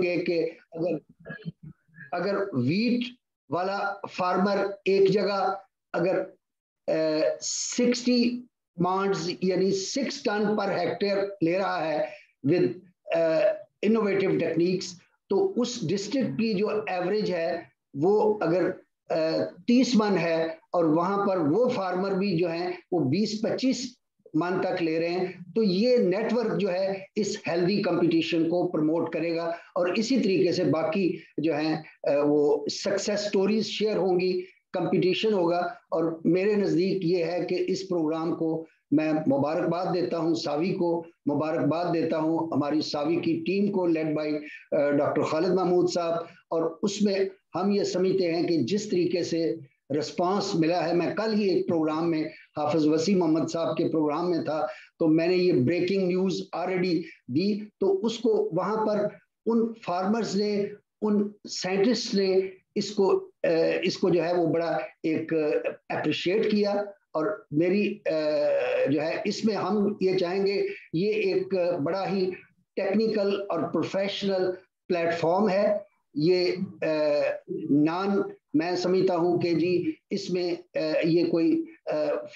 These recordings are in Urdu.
گے کہ اگر ویٹ والا فارمر ایک جگہ اگر 60 مانڈز یعنی 6 ٹن پر ہیکٹیئر لے رہا ہے ود انوویٹو ٹیکنیکس، تو اس ڈسٹرکٹ کی جو ایوریج ہے وہ اگر 30 من ہے اور وہاں پر وہ فارمر بھی جو ہیں وہ 20-25 من تک لے رہے ہیں، تو یہ نیٹ ورک جو ہے اس ہیلدی کمپٹیشن کو پروموٹ کرے گا اور اسی طریقے سے باقی جو ہیں وہ سکسیس سٹوریز شیئر ہوں گی، کمپٹیشن ہوگا. اور میرے نزدیک یہ ہے کہ اس پروگرام کو میں مبارکباد دیتا ہوں، ساوی کو مبارکباد دیتا ہوں، ہماری ساوی کی ٹیم کو لیڈ بائی ڈاکٹر خالد محمود صاحب. اور اس میں ہم یہ سمجھتے ہیں کہ جس طریقے سے رسپانس ملا ہے، میں کل ہی ایک پروگرام میں حافظ وسیع محمد صاحب کے پروگرام میں تھا، تو میں نے یہ بریکنگ نیوز آلریڈی دی، تو اس کو وہاں پر ان فارمرز نے، ان سائنٹسٹ نے اس کو جو ہے وہ بڑا ایک اپریشیٹ کیا. اور میری جو ہے اس میں ہم یہ چاہیں گے، یہ ایک بڑا ہی ٹیکنیکل اور پروفیشنل پلیٹ فارم ہے. یہ میں سمجھتا ہوں کہ جی اس میں یہ کوئی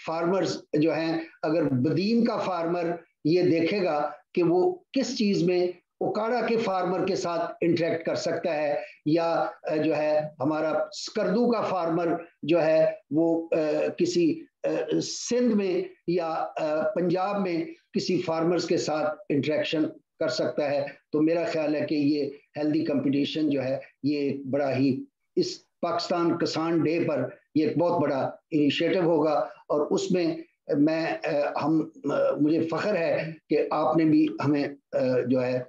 فارمرز جو ہیں، اگر بدین کا فارمر یہ دیکھے گا کہ وہ کس چیز میں اوکاڑا کے فارمر کے ساتھ انٹریکٹ کر سکتا ہے، یا جو ہے ہمارا اسکردو کا فارمر جو ہے وہ کسی سندھ میں یا پنجاب میں کسی فارمرز کے ساتھ انٹریکشن کر سکتا ہے. تو میرا خیال ہے کہ یہ ہیلدی کمپٹیشن جو ہے یہ بڑا ہی اس پاکستان کسان ڈے پر یہ ایک بہت بڑا انیشیٹو ہوگا. اور اس میں مجھے فخر ہے کہ آپ نے بھی ہمیں جو ہے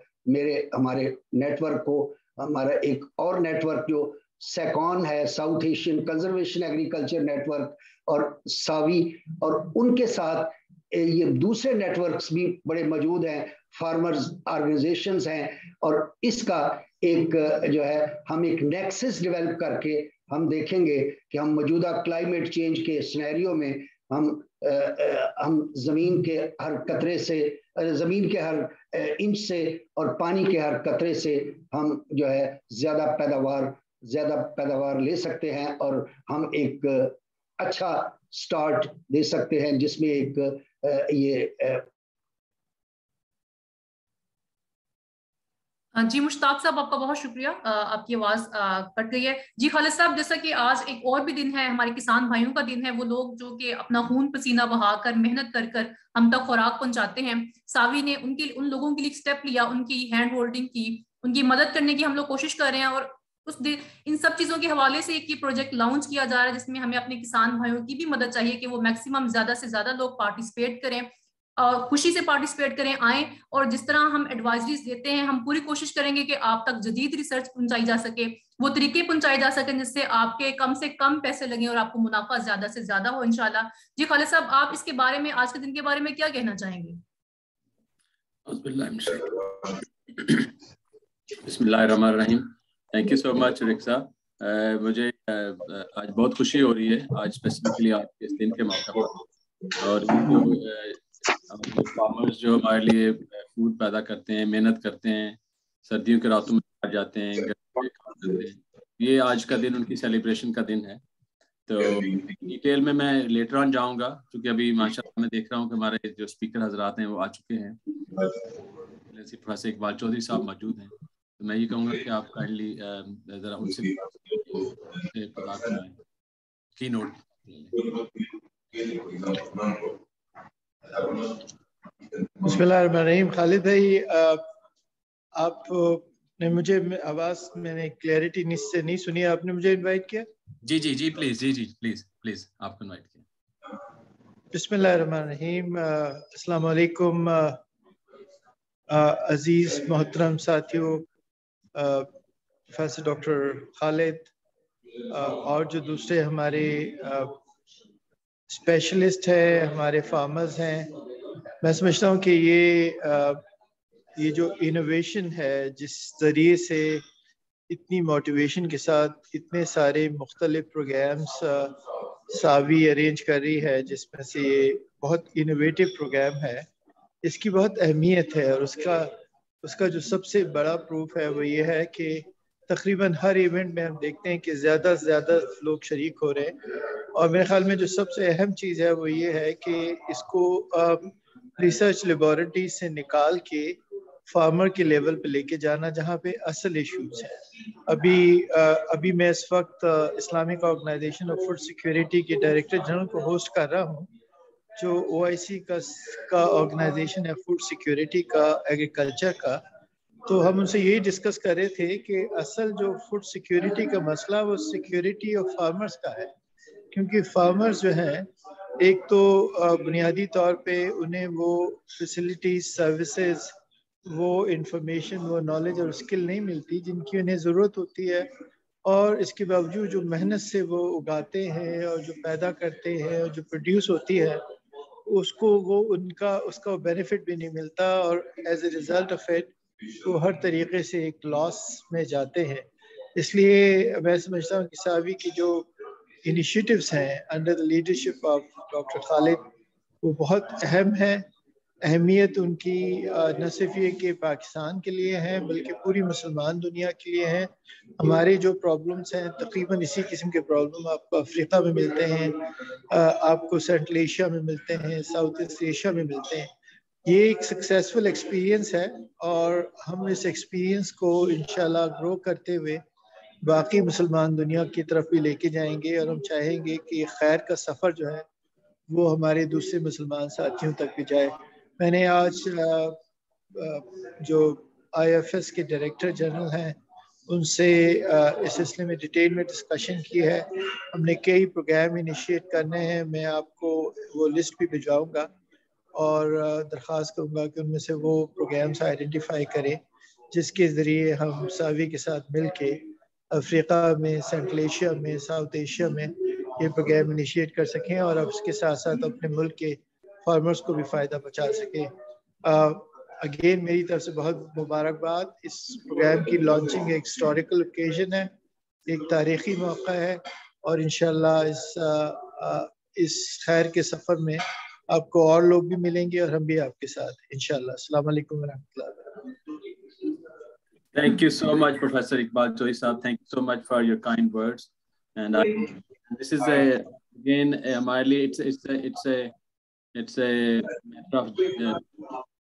ہمارے نیٹ ورک کو، ہمارا ایک اور نیٹ ورک جو سیکون ہے، South Asian conservation agriculture network, اور ساوی، اور ان کے ساتھ یہ دوسرے نیٹ ورکس بھی بڑے موجود ہیں، فارمرز آرگنائزیشنز ہیں. اور اس کا ایک جو ہے ہم ایک نیکسس ڈیولپ کر کے ہم دیکھیں گے کہ ہم موجودہ کلائمیٹ چینج کے سینیریو میں ہم زمین کے ہر قطرے سے، زمین کے ہر انچ سے اور پانی کے ہر قطرے سے ہم جو ہے زیادہ پیداوار لے سکتے ہیں، اور ہم ایک اچھا سٹارٹ دے سکتے ہیں جس میں ایک یہ جی مشتاق صاحب آپ کا بہت شکریہ، آپ کی آواز کٹ گئی ہے. جی خالد صاحب، جیسا کہ آج ایک اور بھی دن ہے، ہمارے کسان بھائیوں کا دن ہے، وہ لوگ جو کہ اپنا خون پسینہ بہا کر محنت کر کر ہم تک خوراک پہنچاتے ہیں. ساوی نے ان لوگوں کے لیے اسٹیپ لیا، ان کی ہینڈ ہولڈنگ کی، ان کی مدد کرنے کی ہم لوگ کوشش کر رہے ہیں. اور ان سب چیزوں کے حوالے سے ایک پروجیکٹ لانچ کیا جا رہا ہے جس میں ہمیں اپنے کسان بھائیوں کی بھی مدد چاہیے کہ وہ میکسیمم زیادہ سے زیادہ لوگ پارٹیسپیٹ کریں، خوشی سے پارٹیسپیٹ کریں، آئیں. اور جس طرح ہم ایڈوائزریز دیتے ہیں، ہم پوری کوشش کریں گے کہ آپ تک جدید ریسرچ پہنچائی جا سکے، وہ طریقے پہنچائے جا سکیں جس سے آپ کے کم سے کم پیسے لگیں اور آپ کو منافع زیادہ سے زیادہ ہو انشاءاللہ. جی خالد صاحب، آپ اس کے بارے میں، آج کے دن کے بارے میں کیا کہنا چاہیں گے؟ بسم اللہ الرحمن الرحیم. Thank you so much rickshaw. مجھے آج بہت خوشی ہو رہی ہے، آج اسپیسیفکلی آپ کے اس دن کے موقع پر. اور فارمرز جو ہمارے لیے فوڈ پیدا کرتے ہیں، محنت کرتے ہیں، سردیوں کے راتوں میں جاتے ہیں، گرمیوں میں کام کرتے ہیں، یہ آج کا دن ان کی سیلیبریشن کا دن ہے. تو ڈیٹیل میں لیٹر آن جاؤں گا، کیونکہ ابھی ماشاءاللہ میں دیکھ رہا ہوں کہ ہمارے جو اسپیکر حضرات ہیں وہ آ چکے ہیں. پروفیسر اقبال چودھری صاحب موجود ہیں، تو میں یہ کہوں گا کہ آپ کائنڈلی ذرا ان سے ابتدا کرائیں کی نوٹ. بسم اللہ الرحمن الرحیم. خالد بھائی، آپ نے مجھے آواز میں نے کلیئرٹی سے نہیں سنی، آپ نے مجھے انوائٹ کیا؟ جی پلیز، جی پلیز آپ کو انوائٹ کیا. بسم اللہ الرحمن الرحیم. السلام علیکم عزیز محترم ساتھیوں، پروفیسر ڈاکٹر خالد اور جو دوسرے ہمارے اسپیشلسٹ ہیں، ہمارے فارمرز ہیں. میں سمجھتا ہوں کہ یہ جو انوویشن ہے، جس ذریعے سے اتنی موٹیویشن کے ساتھ اتنے سارے مختلف پروگرامز ساوی ارینج کر رہی ہے، جس میں سے یہ بہت انوویٹو پروگرام ہے، اس کی بہت اہمیت ہے. اور اس کا جو سب سے بڑا پروف ہے وہ یہ ہے کہ تقریباً ہر ایونٹ میں ہم دیکھتے ہیں کہ زیادہ سے زیادہ لوگ شریک ہو رہے ہیں، اور میرے خیال میں جو سب سے اہم چیز ہے وہ یہ ہے کہ اس کو ریسرچ لیبارٹری سے نکال کے فارمر کے لیول پہ لے کے جانا جہاں پہ اصل ایشوز ہیں۔ ابھی میں اس وقت Islamic Organisation of Food Security کے ڈائریکٹر جنرل کو ہوسٹ کر رہا ہوں، جو OIC کا آرگنائزیشن ہے فوڈ سیکیورٹی کا، ایگریکلچر کا۔ تو ہم ان سے یہی ڈسکس کر رہے تھے کہ اصل جو فوڈ سیکیورٹی کا مسئلہ وہ سیکیورٹی آف فارمرز کا ہے، کیونکہ فارمرز جو ہیں ایک تو بنیادی طور پہ انہیں وہ فیسلٹیز، سروسز، وہ انفارمیشن، وہ نالج اور اسکل نہیں ملتی جن کی انہیں ضرورت ہوتی ہے، اور اس کے باوجود جو محنت سے وہ اگاتے ہیں اور جو پیدا کرتے ہیں اور جو پروڈیوس ہوتی ہے اس کو اس کا بینیفٹ بھی نہیں ملتا، اور as a result of it وہ ہر طریقے سے ایک لاس میں جاتے ہیں۔ اس لیے میں سمجھتا ہوں کہ ساوی کی جو انیشیٹوز ہیں under the leadership of doctor Khalid وہ بہت اہم ہے۔ اہمیت ان کی نہ صرف یہ کہ پاکستان کے لیے ہیں بلکہ پوری مسلمان دنیا کے لیے ہیں۔ ہمارے جو پرابلمس ہیں تقریباً اسی قسم کے پرابلم آپ کو افریقہ میں ملتے ہیں، آپ کو سینٹرل ایشیا میں ملتے ہیں، ساؤتھ ایسٹ ایشیا میں ملتے ہیں۔ یہ ایک سکسیسفل ایکسپیرینس ہے، اور ہم اس ایکسپیرینس کو انشاءاللہ گرو کرتے ہوئے باقی مسلمان دنیا کی طرف بھی لے کے جائیں گے، اور ہم چاہیں گے کہ خیر کا سفر جو ہے وہ ہمارے دوسرے مسلمان ساتھیوں تک بھی جائے۔ میں نے آج جو IFS کے ڈائریکٹر جنرل ہیں ان سے اس سلسلے میں ڈیٹیل میں ڈسکشن کی ہے۔ ہم نے کئی پروگرام انیشیٹ کرنے ہیں، میں آپ کو وہ لسٹ بھی بھجواؤں گا اور درخواست کروں گا کہ ان میں سے وہ پروگرامس آئیڈینٹیفائی کریں جس کے ذریعے ہم ساوی کے ساتھ مل کے افریقہ میں، سینٹرل ایشیا میں، ساؤتھ ایشیا میں یہ پروگرام انیشیٹ کر سکیں، اور اب اس کے ساتھ ساتھ اپنے ملک کے فارمرز کو بھی فائدہ پہنچا سکیں۔ اگین میری طرف سے بہت مبارکباد۔ اس پروگرام کی لانچنگ ایک ہسٹوریکل اوکیزن ہے، ایک تاریخی موقع ہے، اور انشاءاللہ اس خیر کے سفر میں آپ کو اور لوگ بھی ملیں گے اور ہم بھی آپ کے ساتھ انشاءاللہ۔ السلام علیکم ورحمۃ اللہ۔ Thank you so much, Professor Iqbal Choi Saab. Thank you so much for your kind words. And this is again, Marley, it's a matter of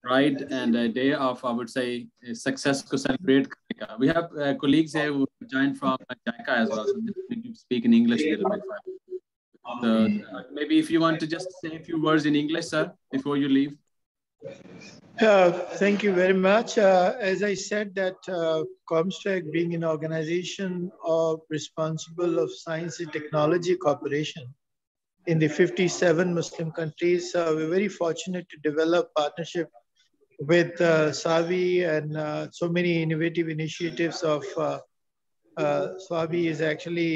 pride and a day of, I would say, success to celebrate. We have colleagues here who joined from JICA as well, so we can speak in English a little bit. So maybe if you want to just say a few words in English, sir, before you leave. Thank you very much. As I said that Comstech being an organization responsible of science and technology cooperation in the 57 Muslim countries, we're very fortunate to develop partnership with SAWI, and so many innovative initiatives of SAWI is actually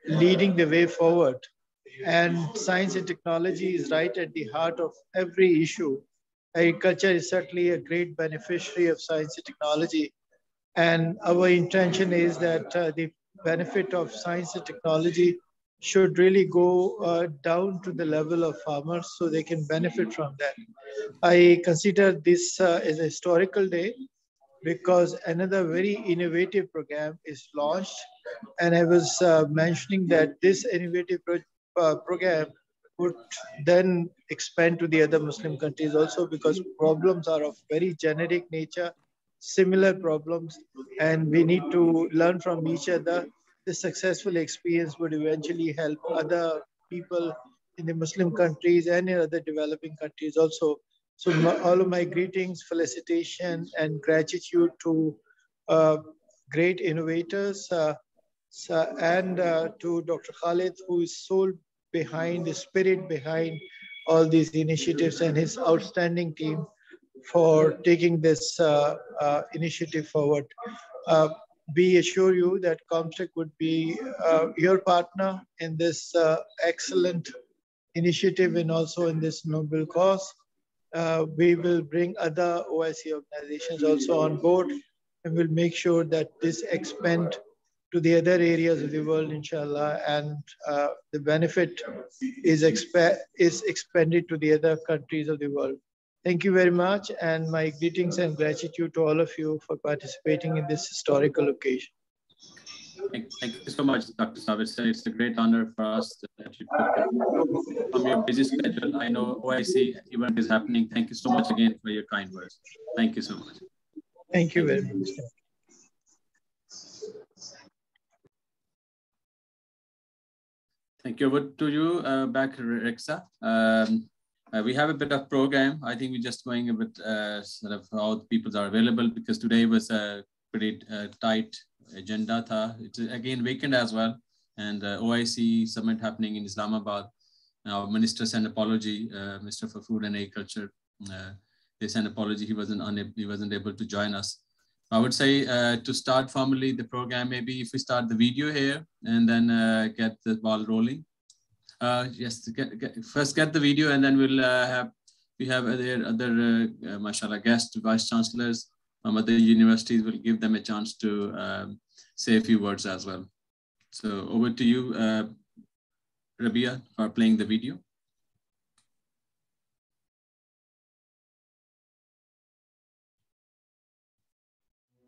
leading the way forward. And science and technology is right at the heart of every issue. Agriculture is certainly a great beneficiary of science and technology. And our intention is that the benefit of science and technology should really go down to the level of farmers so they can benefit from that. I consider this as a historical day because another very innovative program is launched. And I was mentioning that this innovative program would then expand to the other Muslim countries also, because problems are of very generic nature, similar problems, and we need to learn from each other. The successful experience would eventually help other people in the Muslim countries and in other developing countries also. So all of my greetings, felicitation, and gratitude to great innovators and to Dr. Khalid, who is soul behind, the spirit behind all these initiatives, and his outstanding team for taking this initiative forward. We assure you that Comstech would be your partner in this excellent initiative and also in this noble cause. We will bring other OIC organizations also on board, and we'll make sure that this expand to the other areas of the world, inshallah, and the benefit is expanded to the other countries of the world. Thank you very much, and my greetings and gratitude to all of you for participating in this historical occasion. Thank you so much, Dr. Saab. It's a great honor for us that you took from your busy schedule. I know OIC event is happening. Thank you so much again for your kind words. Thank you so much. Thank you very much. Thank you. Over to you, back, Rexa. We have a bit of program. I think we're just going a bit sort of how the people are available, because today was a pretty tight agenda. It's again weekend as well, and OIC summit happening in Islamabad. Our minister sent apology, Minister for Food and Agriculture. They sent apology. He wasn't able to join us. I would say to start formally the program, maybe if we start the video here and then get the ball rolling. Yes, first get the video, and then we'll we have other mashallah guests, vice chancellors from other universities. Will give them a chance to say a few words as well. So over to you, Rabia, for playing the video.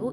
2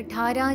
18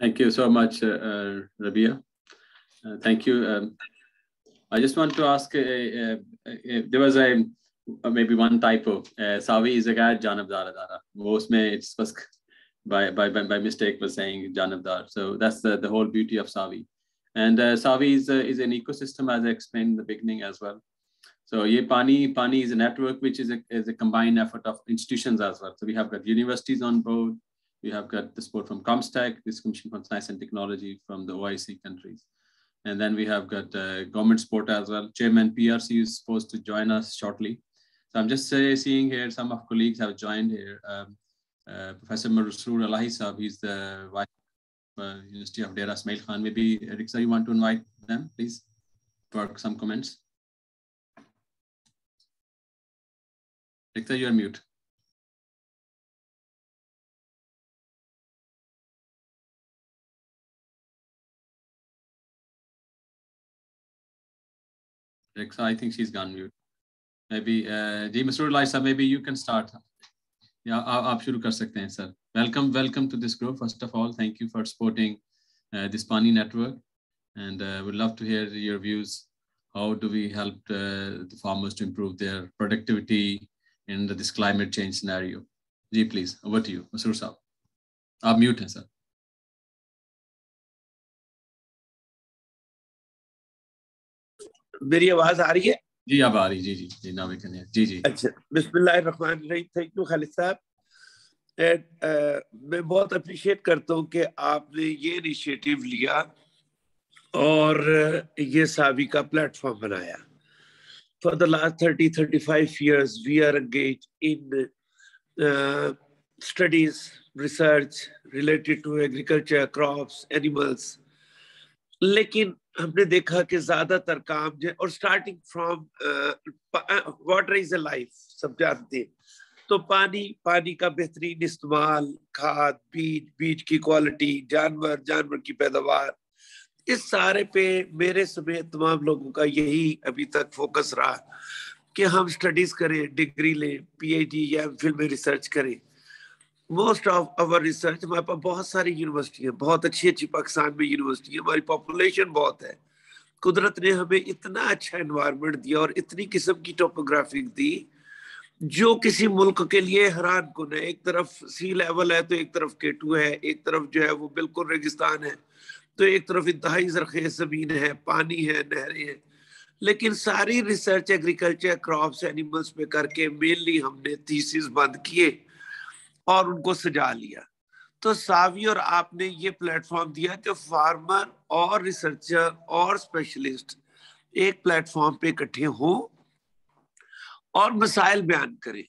Thank you so much, Rabia. Thank you. I just want to ask, there was maybe one typo. Savi is a guy, Janabdar Adara. Most it was by mistake was saying Janabdar. So that's the whole beauty of Savi. And Savi is an ecosystem, as I explained in the beginning as well. So ye Pani is a network which is a combined effort of institutions as well. So we have got universities on board. We have got the support from ComStack, this Commission for Science and Technology from the OIC countries. And then we have got government support as well. Chairman PRC is supposed to join us shortly. So I'm just seeing here some of colleagues have joined here. Professor Masroor Alahi Saab, he's the Vice University of Dera Ismail Khan. Maybe Riksa, you want to invite them, please, for some comments. Riksa, you're mute. Riksa, I think she's gone mute. Maybe Masroor Alahi Saab, maybe you can start. Yeah, aap shuru kar sakte hain, sir. Welcome to this group. First of all, thank you for supporting this Pani network, and we'd love to hear your views. How do we help the farmers to improve their productivity in this climate change scenario? جی please over to you Masroor sahab, آپ میوٹ ہیں سر. میری آواز آ رہی ہے؟ جی اب آ رہی, جی جی جی نا ویکن جی جی. اچھا, بسم اللہ الرحمن الرحیم. تھینک یو خالد صاحب. میں بہت اپریشیٹ کرتا ہوں کہ آپ نے یہ انیشیٹو لیا اور یہ ساوی کا پلیٹ فارم بنایا. For the last 35 years we are engaged in studies, research related to agriculture, crops, animals. لیکن ہم نے دیکھا کہ زیادہ تر کام جو اور starting from water is a life, سب جانتے ہیں, تو پانی کا بہترین استعمال, کھاد, بیج کی کوالٹی, جانور کی پیداوار, اس سارے پہ میرے سمیت تمام لوگوں کا یہی ابھی تک فوکس رہا کہ ہم سٹڈیز کریں, ڈگری لیں, پی ایچ ڈی یا ایم فل میں ریسرچ کریں. موسٹ آف اور ریسرچ, ہمارے پاس بہت ساری یونیورسٹی ہیں, بہت اچھی پاکستان میں یونیورسٹی ہے, ہماری پاپولیشن بہت ہے. قدرت نے ہمیں اتنا اچھا انوائرمنٹ دیا اور اتنی قسم کی ٹوپوگرافی دی جو کسی ملک کے لیے حیران کن ہے. ایک طرف سی لیول ہے تو ایک طرف K2 ہے, ایک طرف جو ہے وہ بالکل ریگستان ہے, تو ایک طرف انتہائی زرخیز زمین ہے, پانی ہے, نہریں ہیں. لیکن ساری ریسرچ ایگریکلچر, کراپس, اینیملز پہ کر کے مینلی ہم نے تھیسز بند کیے اور ان کو سجا لیا. تو ساوی اور آپ نے یہ پلیٹ فارم دیا کہ فارمر اور ریسرچر اور اسپیشلسٹ ایک پلیٹ فارم پہ اکٹھے ہوں اور مسائل بیان کریں.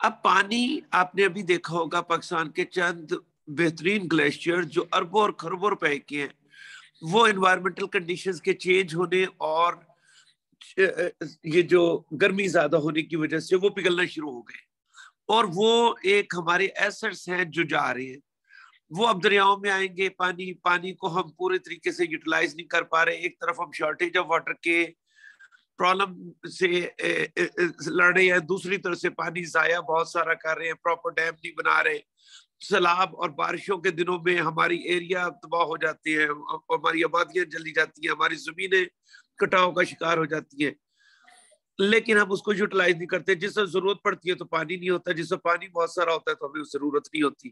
اب پانی, آپ نے ابھی دیکھا ہوگا پاکستان کے چند بہترین گلیشیئر جو اربوں اور خربوں روپے کے ہیں, وہ انوائرمنٹل کنڈیشنز کے چینج ہونے اور یہ جو گرمی زیادہ ہونے کی وجہ سے وہ پگھلنا شروع ہو گئے, اور وہ ایک ہمارے ایسٹس ہیں جو جا رہے ہیں. وہ اب دریاؤں میں آئیں گے. پانی کو ہم پورے طریقے سے یوٹیلائز نہیں کر پا رہے. ایک طرف ہم شارٹیج آف واٹر کے پرابلم سے لڑ رہے ہیں, دوسری طرف سے پانی ضائع بہت سارا کر رہے ہیں, پراپر ڈیم نہیں بنا رہے. سیلاب اور بارشوں کے دنوں میں ہماری ایریا تباہ ہو جاتی ہیں, ہماری آبادیاں جلی جاتی ہیں, ہماری زمینیں کٹاؤ کا شکار ہو جاتی ہیں. لیکن ہم اس کو یوٹیلائز نہیں کرتے. جس سے ضرورت پڑتی ہے تو پانی نہیں ہوتا, جس سے پانی بہت سارا ہوتا ہے تو ہمیں ضرورت نہیں ہوتی.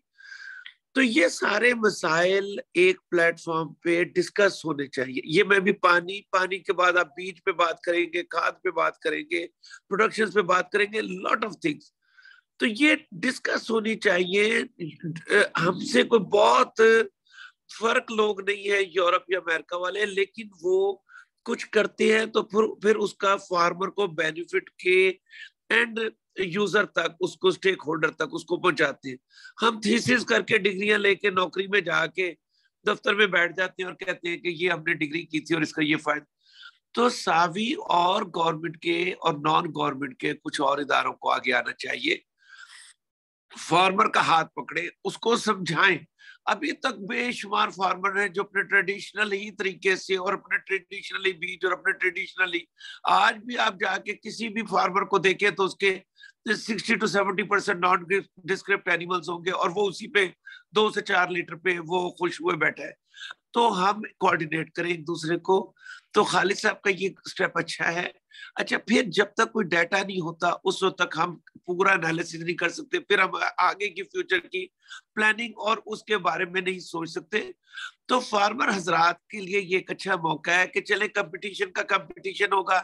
تو یہ سارے مسائل ایک پلیٹ فارم پہ ڈسکس ہونے چاہیے. یہ میں بھی پانی کے بعد آپ بیج پہ بات کریں گے, کھاد پہ بات کریں گے, پروڈکشن پہ بات کریں گے, لاٹ آف تھنگس. تو یہ ڈسکس ہونی چاہیے. ہم سے کوئی بہت فرق لوگ نہیں ہے یورپ یا امریکہ والے, لیکن وہ کچھ کرتے ہیں تو پھر اس کا فارمر کو بینیفٹ کے اینڈ یوزر تک, اس کو سٹیک ہولڈر تک اس کو پہنچاتے ہیں. ہم تھیسس کر کے ڈگریاں لے کے نوکری میں جا کے دفتر میں بیٹھ جاتے ہیں اور کہتے ہیں کہ یہ ہم نے ڈگری کی تھی اور اس کا یہ فائدہ. تو ساوی اور گورنمنٹ کے اور نان گورنمنٹ کے کچھ اور اداروں کو آگے آنا چاہیے, فارمر کا ہاتھ پکڑے, اس کو سمجھائیں. ابھی تک بے شمار فارمر ہیں جو اپنے ٹریڈیشنل ہی طریقے سے اور اپنے ٹریڈیشنلی بیج اور اپنے ٹریڈیشنلی, آج بھی آپ جا کے کسی بھی فارمر کو دیکھیں تو اس کے 60 to 70% نان ڈسکرپٹ اینیملز ہوں گے, اور وہ اسی پہ 2 سے 4 لیٹر پہ وہ خوش ہوئے بیٹھا ہے. تو ہم کوآرڈینیٹ کریں ایک دوسرے کو. تو خالد صاحب کا یہ سٹیپ اچھا ہے. اچھا, پھر جب تک کوئی ڈیٹا نہیں ہوتا اس وقت تک ہم پورا انالیسس نہیں کر سکتے, پھر ہم آگے کی فیوچر کی پلاننگ اور اس کے بارے میں نہیں سوچ سکتے. تو فارمر حضرات کے لیے یہ ایک اچھا موقع ہے کہ چلیں کمپٹیشن ہوگا,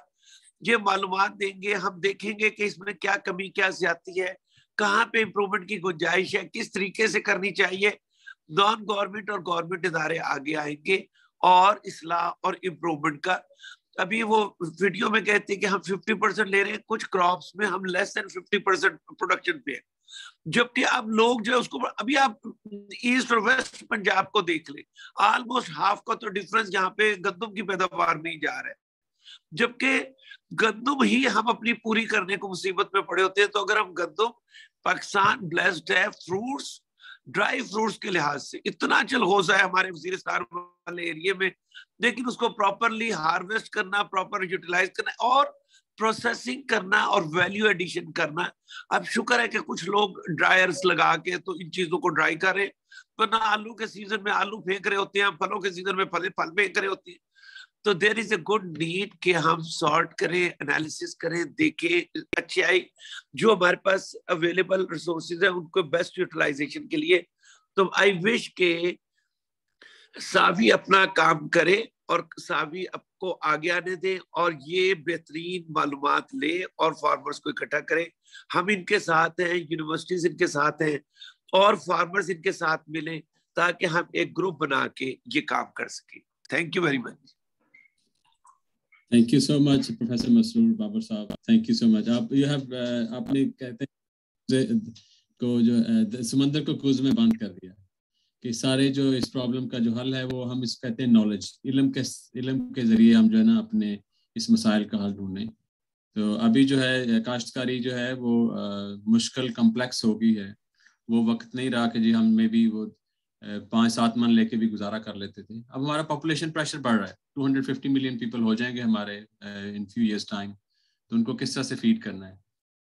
یہ معلومات دیں گے, ہم دیکھیں گے کہ اس میں کیا کمی کیا زیادتی ہے, کہاں پہ امپرومنٹ کی گنجائش ہے, کس طریقے سے کرنی چاہیے. نان گورنمنٹ اور گورنمنٹ ادارے آگے آئیں گے اور اصلاح اور امپرومنٹ کا. ابھی وہ ویڈیو میں کہتے ہیں کہ ہم 50% لے رہے ہیں, کچھ کراپس میں ہم لیس دین 50% پروڈکشن پہ ہیں, جبکہ اب لوگ جو ہے اس کو, ابھی آپ ایسٹ اور ویسٹ پنجاب کو دیکھ لیں, آلموسٹ ہاف کا تو ڈیفرنس یہاں پہ گندم کی پیداوار میں ہی جا رہا ہے, جبکہ گندم ہی ہم اپنی پوری کرنے کو مصیبت میں پڑے ہوتے ہیں. تو اگر ہم گندم, پاکستان بلیسڈ ہے فروٹس, ڈرائی فروٹس کے لحاظ سے, اتنا چلغوزہ ہے ہمارے وزیرستان والے ایریے میں, لیکن اس کو پراپرلی ہارویسٹ کرنا, پراپر یوٹیلائز کرنا اور پروسیسنگ کرنا اور ویلیو ایڈیشن کرنا. اب شکر ہے کہ کچھ لوگ ڈرائرز لگا کے تو ان چیزوں کو ڈرائی کریں, ورنہ آلو کے سیزن میں آلو پھینک رہے ہوتے ہیں, پھلوں کے سیزن میں پھل پھینک رہے ہوتے ہیں. تو دیر از اے گڈ نیڈ کہ ہم سارٹ کریں, انالیسس کریں, دیکھیں اچھائی جو ہمارے پاس اویلیبل ریسورسز ہیں ان کو بیسٹ یوٹیلائزیشن کے لیے. تو آئی وش کہ ساوی اپنا کام کرے اور ساوی آپ کو آگے آنے دے اور یہ بہترین معلومات لے اور فارمرز کو اکٹھا کرے. ہم ان کے ساتھ ہیں, یونیورسٹیز ان کے ساتھ ہیں اور فارمرز ان کے ساتھ ملیں تاکہ ہم ایک گروپ بنا کے یہ کام کر سکیں. Thank you very much. Thank you so much professor مسرور بابر صاحب, تھینک یو سو مچ. آپ نے کہتے ہیں کو جو سمندر کو کوز میں بند کر دیا کہ سارے جو اس پرابلم کا جو حل ہے وہ ہم اس کہتے ہیں نالج, علم کے ذریعے ہم جو ہے نا اپنے اس مسائل کا حل ڈھونڈیں. تو ابھی جو ہے کاشتکاری جو ہے وہ مشکل کمپلیکس ہو گئی ہے. وہ وقت نہیں رہا کہ جی ہم میں بھی وہ 5-7 من لے کے بھی گزارا کر لیتے تھے. اب ہمارا پاپولیشن پریشر بڑھ رہا ہے, 250 ملین پیپل ہو جائیں گے ہمارے ان فیو ایئرس ٹائم. تو ان کو کس طرح سے فیڈ کرنا ہے.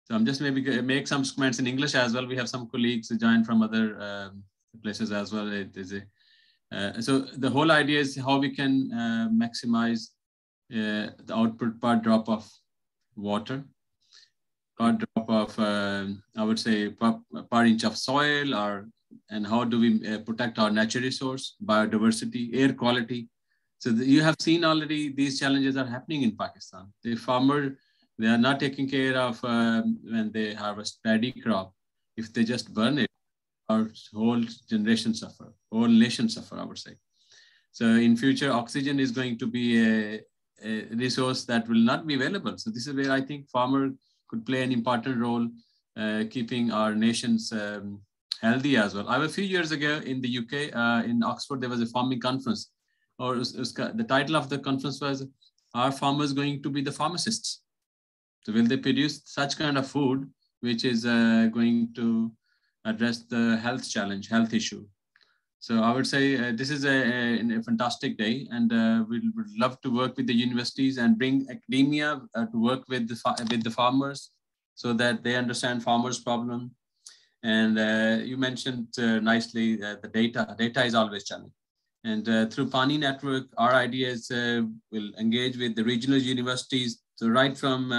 So I'm just maybe make some comments in English as well. We have some colleagues who join from other places as well. So the whole idea is how we can maximize the output per drop of water, per drop of I would say per inch of soil, and how do we protect our natural resource, biodiversity, air quality. So you have seen already these challenges are happening in Pakistan. The farmer, they are not taking care of when they harvest paddy crop. If they just burn it, our whole generation suffer, whole nation suffer, I would say. So in future, oxygen is going to be a resource that will not be available. So this is where I think farmer could play an important role, keeping our nations healthy as well. A few years ago in the UK, in Oxford, there was a farming conference. Or the title of the conference was, "Are farmers going to be the pharmacists?" So will they produce such kind of food which is going to address the health challenge, health issue? So I would say this is a fantastic day, and we would love to work with the universities and bring academia to work with the farmers so that they understand farmers' problem. And you mentioned nicely the data. Data is always challenging. And through Pani Network, our idea is we'll engage with the regional universities. So right from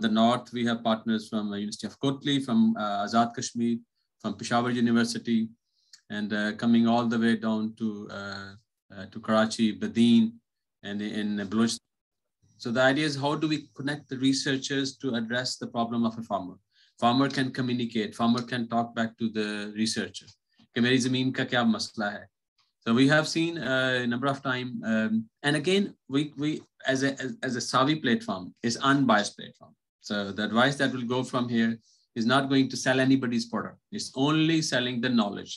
the north, we have partners from University of Kotli, from Azad Kashmir, from Peshawar University, and coming all the way down to Karachi, Badin, and in Balochistan. So the idea is how do we connect the researchers to address the problem of a farmer? Farmer can communicate. Farmer can talk back to the researcher. کہ میری زمین کا کیا مسئلہ ہے. So we have seen a number of time, and again, we as a Savi platform is unbiased platform. So the advice that will go from here is not going to sell anybody's product. It's only selling the knowledge,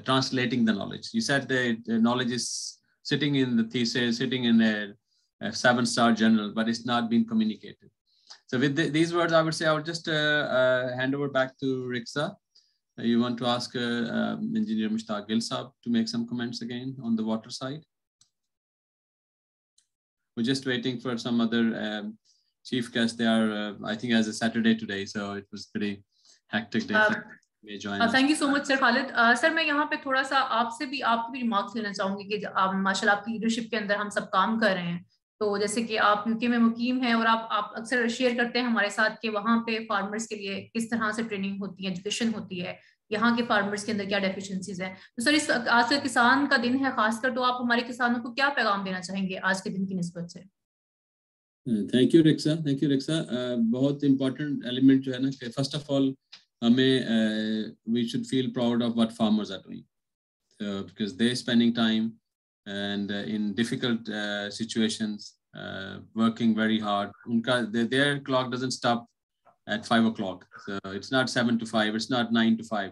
translating the knowledge. You said the knowledge is sitting in the thesis, sitting in a 7-star journal, but it's not being communicated. So with these words, I would say I would just hand over back to Rixa. You want to ask Engineer Mushtaq Gil Saab to make some comments again on the water side? We're just waiting for some other chief guests. They are, I think, as a Saturday today, so it was pretty hectic day. Thank you so much, Sir Khalid. Sir, میں یہاں پہ تھوڑا سا آپ سے بھی آپ کی ریمارکس لینا چاہوں گی کہ ماشاء اللہ آپ کی لیڈرشپ کے اندر ہم سب کام کر رہے ہیں. تو جیسے کہ آپ یو کے میں مقیم ہیں اور آپ اکثر شیئر کرتے ہیں ہمارے ساتھ کہ وہاں پہ فارمرز کے لیے کس طرح سے ٹریننگ ہوتی ہے, ایجوکیشن ہوتی ہے, یہاں کے فارمرز کے اندر کیا ڈیفیشنسیز ہیں. تو سر, اس آج کا کسان کا دن ہے خاص کر, تو آپ ہمارے کسانوں کو کیا پیغام دینا چاہیں گے آج کے دن کی نسبت سے؟ Thank you Ruksa, thank you Ruksa. بہت امپورٹنٹ ایلیمنٹ جو ہے نا کہ فرسٹ آف آل ہمیں we should feel proud of what farmers are doing, because they spending time and in difficult situations, working very hard. Their clock doesn't stop at 5 o'clock. So it's not 7 to 5, it's not 9 to 5.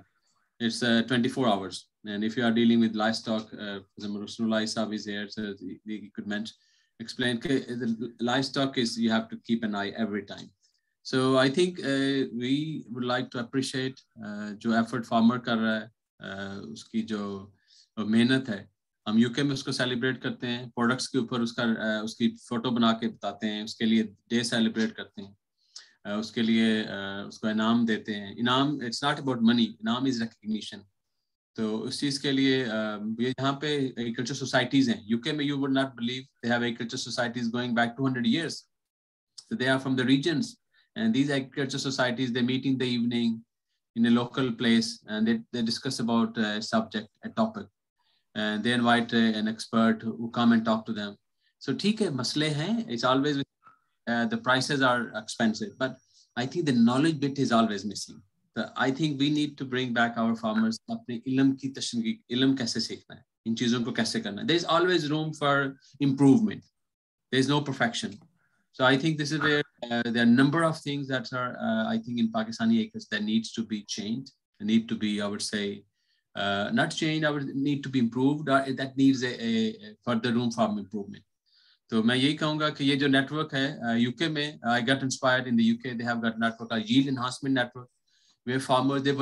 It's 24 hours. And if you are dealing with livestock, Rasulullah Saab is here, so he could explain the livestock is you have to keep an eye every time. So I think we would like to appreciate jo effort farmer kar raha hai, uski jo mehnat hai. ہم یو کے میں اس کو سیلیبریٹ کرتے ہیں, پروڈکٹس کے اوپر اس کی فوٹو بنا کے بتاتے ہیں, اس کے لیے ڈے سیلیبریٹ کرتے ہیں, اس کے لیے اس کو انعام دیتے ہیں. انعام اٹس ناٹ اباؤٹ منی, انعام از ریکگنیشن. تو اس چیز کے لیے یہاں پہ ایگریکلچر سوسائٹیز ہیں. UK میں you would not believe they have agriculture societies going back 200 years. So they are from the regions, and these agriculture societies, they meet in the evening in a local place, and they discuss about a subject, a topic, and they invite an expert who come and talk to them. So ٹھیک ہے مسئلے ہیں, it's always the prices are expensive, but I think the knowledge bit is always missing. So I think we need to bring back our farmers اپنے علم کی تشنیح, علم کیسے سیکھنا ہے, ان چیزوں کو کیسے کرنا ہے. There is always room for improvement. There is no perfection. So I think this is where there are a number of things that are, I think in Pakistani acres that needs to be changed, need to be, I would say, not changed, I would need to be improved, or that needs a further room for improvement. تو میں یہی کہوں گا کہ یہ جو نیٹ ورک ہے UK میں, I got inspired in the UK, they have got network called Yield Enhancement Network, where farmers, they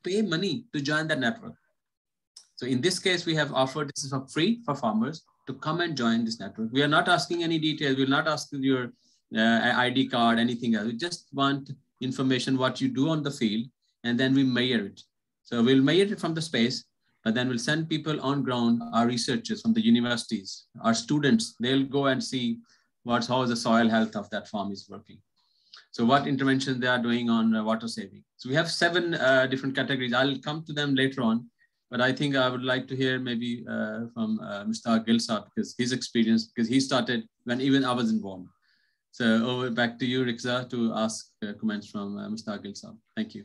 pay money to join that network. So in this case, we have offered this is for free for farmers to come and join this network. We are not asking any details. We will not ask your ID card, anything else. We just want information, what you do on the field, and then we measure it. So we'll measure it from the space, but then we'll send people on ground, our researchers from the universities, our students, they'll go and see how the soil health of that farm is working. So what interventions they are doing on water saving. So we have 7 different categories. I'll come to them later on, but I think I would like to hear maybe from Mr. Gilsab, because his experience, because he started when even I was involved. So over back to you, Rikza, to ask comments from Mr. Gilsab. Thank you.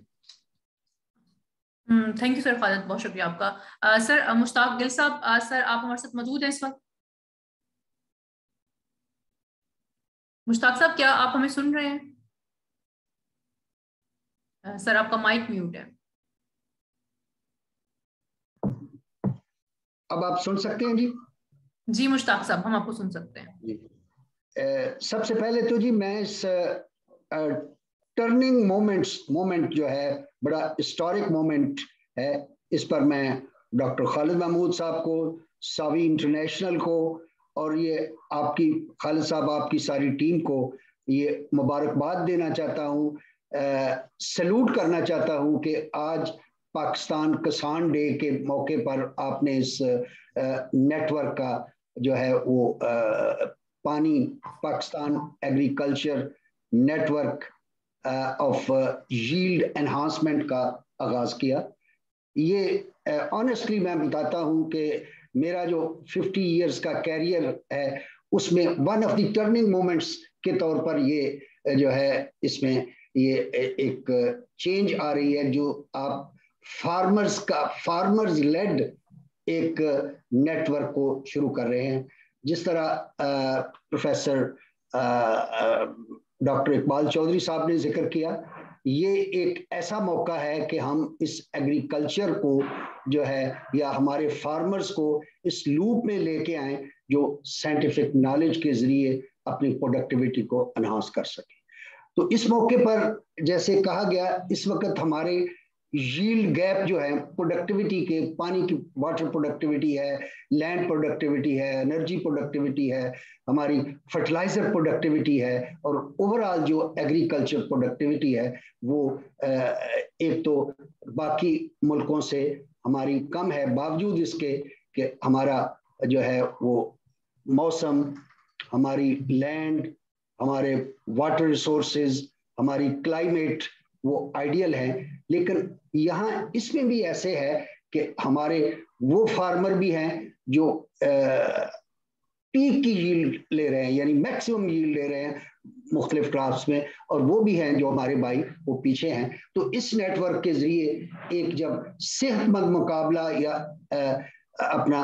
Thank you sir Khalid, بہت شکریہ آپ کا. سر مشتاق گل صاحب, سر آپ ہمارے ساتھ موجود ہیں اس وقت؟ مشتاق صاحب کیا آپ ہمیں سن رہے ہیں؟ سر آپ کا مائک میوٹ ہے. اب آپ سن سکتے ہیں؟ جی مشتاق صاحب ہم آپ کو سن سکتے ہیں. سب سے پہلے تو جی میں اس ٹرننگ مومنٹ جو ہے بڑا ہسٹورک مومنٹ ہے, اس پر میں ڈاکٹر خالد محمود صاحب کو, ساوی انٹرنیشنل کو, اور یہ آپ کی خالد صاحب آپ کی ساری ٹیم کو یہ مبارکباد دینا چاہتا ہوں, سلوٹ کرنا چاہتا ہوں کہ آج پاکستان کسان ڈے کے موقع پر آپ نے اس نیٹ ورک کا جو ہے وہ پانی Pakistan agriculture network of yield enhancement کا آغاز کیا. یہ آنیسٹلی میں بتاتا ہوں کہ میرا جو 50 ایئرس کا کیریئر ہے اس میں one of the turning moments کے طور پر یہ جو ہے اس میں یہ ایک چینج آ رہی ہے, جو آپ فارمرز لیڈ ایک نیٹ ورک کو شروع کر رہے ہیں. جس طرح پروفیسر ڈاکٹر اقبال چودھری صاحب نے ذکر کیا, یہ ایک ایسا موقع ہے کہ ہم اس ایگریکلچر کو جو ہے یا ہمارے فارمرز کو اس لوپ میں لے کے آئیں جو سائنٹیفک نالج کے ذریعے اپنی پروڈکٹیوٹی کو انہانس کر سکیں. تو اس موقع پر جیسے کہا گیا, اس وقت ہمارے ییلڈ گیپ جو ہے پروڈکٹیوٹی کے, پانی کی واٹر پروڈکٹیوٹی ہے, لینڈ پروڈکٹیوٹی ہے, انرجی پروڈکٹیوٹی ہے, ہماری فرٹیلائزر پروڈکٹیوٹی ہے, اور اوور آل جو ایگریکلچر پروڈکٹیوٹی ہے وہ ایک تو باقی ملکوں سے ہماری کم ہے, باوجود اس کے کہ ہمارا جو ہے وہ موسم, ہماری لینڈ, ہمارے واٹر ریسورسز, ہماری کلائمیٹ وہ آئیڈیل ہیں. لیکن یہاں اس میں بھی ایسے ہے کہ ہمارے وہ فارمر بھی ہیں جو پیک کی ییلڈ لے رہے ہیں, یعنی میکسیمم ییلڈ لے رہے ہیں مختلف کرافٹس میں, اور وہ بھی ہیں جو ہمارے بھائی وہ پیچھے ہیں. تو اس نیٹ ورک کے ذریعے ایک جب صحت مند مقابلہ یا اپنا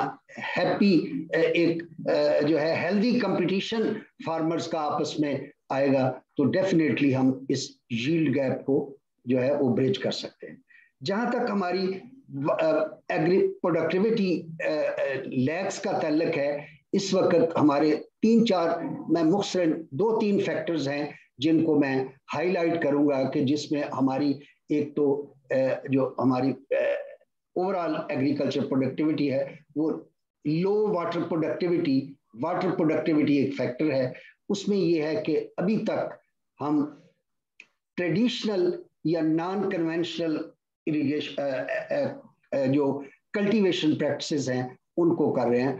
ہیپی ایک جو ہے ہیلدی کمپٹیشن فارمرز کا آپس میں آئے گا, تو ڈیفینیٹلی ہم اس ییلڈ گیپ کو جو ہے وہ بریج کر سکتے ہیں. جہاں تک ہماری پروڈکٹیوٹی لیکس کا تعلق ہے, اس وقت ہمارے 3-4 میں مختصراً 2-3 فیکٹرز ہیں جن کو میں ہائی لائٹ کروں گا, کہ جس میں ہماری ایک تو جو ہماری اوور آل ایگریکلچر پروڈکٹیوٹی ہے وہ لو واٹر پروڈکٹیوٹی ایک فیکٹر ہے. اس میں یہ ہے کہ ابھی تک ہم ٹریڈیشنل یا نان کنونشنل اریگیشن جو کلٹیویشن پریکٹسز ہیں ان کو کر رہے ہیں.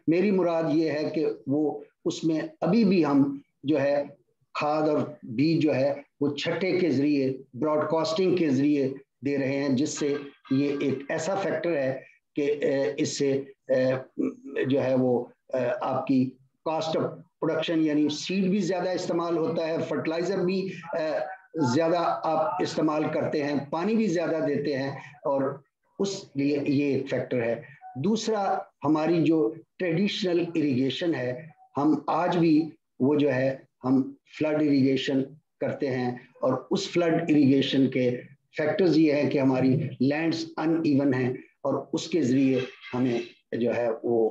میری مراد یہ ہے کہ وہ اس میں ابھی بھی ہم جو ہے کھاد اور بیج جو ہے وہ چھٹے کے ذریعے براڈ کاسٹنگ کے ذریعے دے رہے ہیں, جس سے یہ ایک ایسا فیکٹر ہے کہ اس سے جو ہے وہ آپ کی کاسٹ آف پروڈکشن یعنی سیڈ بھی زیادہ استعمال ہوتا ہے, فرٹیلائزر بھی زیادہ آپ استعمال کرتے ہیں, پانی بھی زیادہ دیتے ہیں, اور اس لیے یہ ایک فیکٹر ہے. دوسرا ہماری جو ٹریڈیشنل اریگیشن ہے, ہم آج بھی وہ جو ہے ہم فلڈ اریگیشن کرتے ہیں, اور اس فلڈ اریگیشن کے فیکٹرز یہ ہے کہ ہماری لینڈز ان ایون ہیں, اور اس کے ذریعے ہمیں جو ہے وہ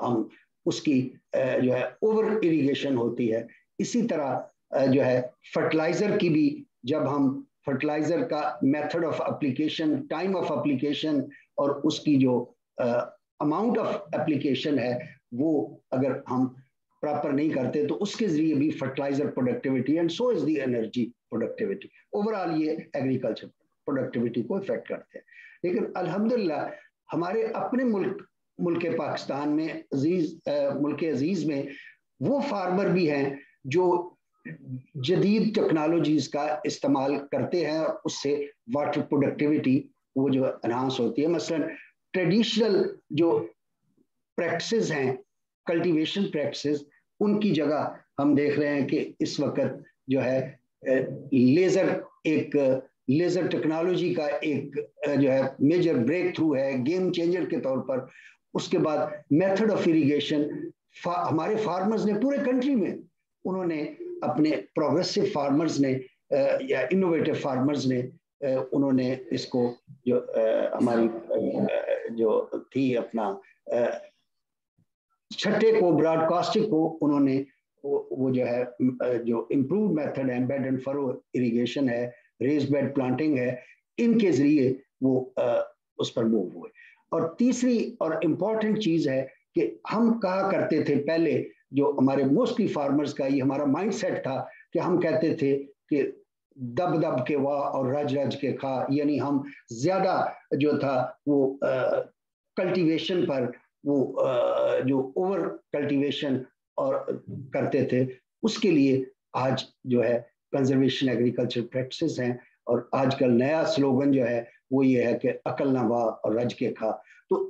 ہم اس کی جو ہے اوور اریگیشن ہوتی ہے. اسی طرح جو ہے فرٹیلائزر کی بھی, جب ہم فرٹیلائزر کا method of application, time of application اور اس کی جو اماؤنٹ آف اپلیکیشن ہے وہ اگر ہم پراپر نہیں کرتے تو اس کے ذریعے بھی fertiliser productivity and so is the energy productivity overall یہ ایگریکلچر پروڈکٹیوٹی کو افیکٹ کرتے ہیں. لیکن الحمدللہ ہمارے اپنے ملک پاکستان میں ملک عزیز میں وہ فارمر بھی ہیں جو جدید ٹیکنالوجیز کا استعمال کرتے ہیں, اور اس سے واٹر پروڈکٹیوٹی وہ جو انہانس ہوتی ہے. مثلا ٹریڈیشنل جو پریکٹسز ہیں, کلٹیویشن پریکٹسز, ان کی جگہ ہم دیکھ رہے ہیں کہ اس وقت جو ہے لیزر ٹیکنالوجی کا ایک جو ہے میجر بریک تھرو ہے, گیم چینجر کے طور پر. اس کے بعد میتھڈ آف اریگیشن, ہمارے فارمرز نے پورے کنٹری میں انہوں نے اپنے پروگریسو فارمرز نے یا انوویٹو فارمرز نے انہوں نے اس کو جو ہماری جو تھی اپنا چھٹے کو, براڈ کاسٹنگ کو, انہوں نے وہ جو ہے جو امپروو میتھڈ ہے, بیڈ اینڈ فرو اریگیشن ہے, ریز بیڈ پلانٹنگ ہے, ان کے ذریعے وہ اس پر موو ہوئے. اور تیسری اور امپورٹنٹ چیز ہے کہ ہم کہا کرتے تھے پہلے, جو ہمارے موسٹلی فارمرز کا یہ ہمارا مائنڈ سیٹ تھا کہ ہم کہتے تھے کہ دب دب کے واہ اور رج رج کے کھا, یعنی ہم زیادہ جو تھا وہ کلٹیویشن پر وہ جو اوور کلٹیویشن اور کرتے تھے. اس کے لیے آج جو ہے کنزرویشن ایگریکلچر پریکٹسز ہیں, اور آج کل نیا سلوگن جو ہے وہ یہ ہے کہ عقل نہ واہ اور رج کے کھا. تو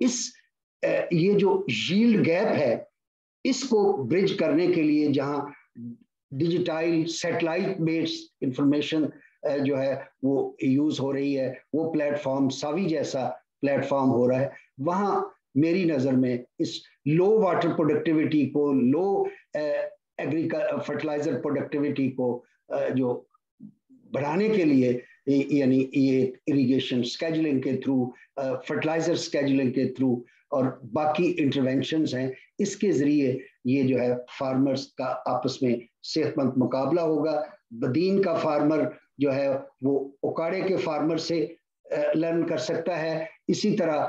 یہ جو ییلڈ گیپ ہے اس کو برج کرنے کے لیے جہاں ڈیجیٹائل سیٹلائٹ بیسڈ انفارمیشن جو ہے وہ یوز ہو رہی ہے, وہ پلیٹ فارم ساوی جیسا پلیٹ فارم ہو رہا ہے, وہاں میری نظر میں اس لو واٹر پروڈکٹیوٹی کو, لو فرٹیلائزر پروڈکٹیوٹی کو جو بڑھانے کے لیے, یعنی یہ اریگیشن سکیجولنگ کے تھرو, فرٹیلائزر سکیجولنگ کے تھرو اور باقی انٹرونشنز ہیں, اس کے ذریعے یہ جو ہے فارمرز کا آپس میں صحت مند مقابلہ ہوگا. بدین کا فارمر جو ہے وہ اکاڑے کے فارمر سے لرن کر سکتا ہے, اسی طرح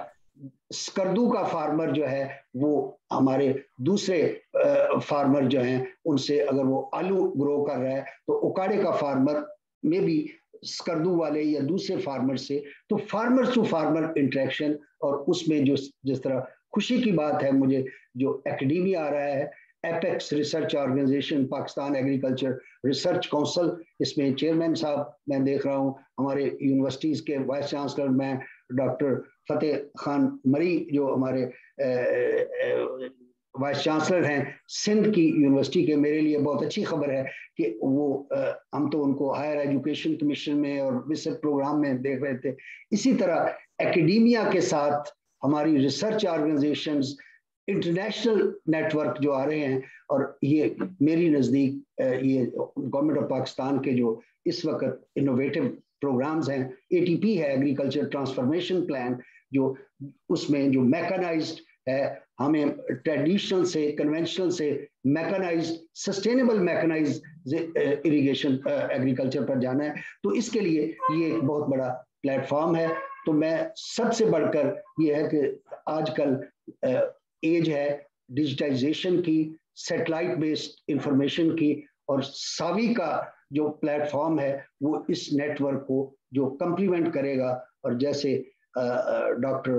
اسکردو کا فارمر جو ہے وہ ہمارے دوسرے فارمر جو ہیں ان سے, اگر وہ آلو گرو کر رہا ہے تو اکاڑے کا فارمر میں بھی اسکردو والے یا دوسرے فارمر سے, تو فارمر ٹو فارمر انٹریکشن. اور اس میں جس طرح خوشی کی بات ہے مجھے جو اکیڈیمیا آ رہا ہے, apex research organisation, Pakistan agriculture research council, اس میں چیئرمین صاحب میں دیکھ رہا ہوں, ہمارے یونیورسٹیز کے وائس چانسلر میں ڈاکٹر فتح خان مری جو ہمارے وائس چانسلر ہیں سندھ کی یونیورسٹی کے. میرے لیے بہت اچھی خبر ہے کہ وہ ہم تو ان کو ہائر ایجوکیشن کمیشن میں اور وزٹ پروگرام میں دیکھ رہے تھے. اسی طرح اکیڈیمیا کے ساتھ ہماری research organisations, international network جو آ رہے ہیں, اور یہ میری نزدیک یہ گورنمنٹ آف پاکستان کے جو اس وقت انوویٹو پروگرامز ہیں, ATP ہے, ایگریکلچر ٹرانسفارمیشن پلان, جو اس میں جو میکانائزڈ ہے, ہمیں ٹریڈیشنل سے کنونشنل سے میکانائزڈ سسٹینیبل میکانائزڈ اریگیشن ایگریکلچر پر جانا ہے. تو اس کے لیے یہ ایک بہت بڑا پلیٹ فارم ہے. تو میں سب سے بڑھ کر یہ ہے کہ آج کل ایج ہے ڈیجیٹائزیشن کی, سیٹلائٹ بیسڈ انفارمیشن کی, اور ساوی کا جو پلیٹ فارم ہے وہ اس نیٹ ورک کو جو کمپلیمنٹ کرے گا. اور جیسے doctor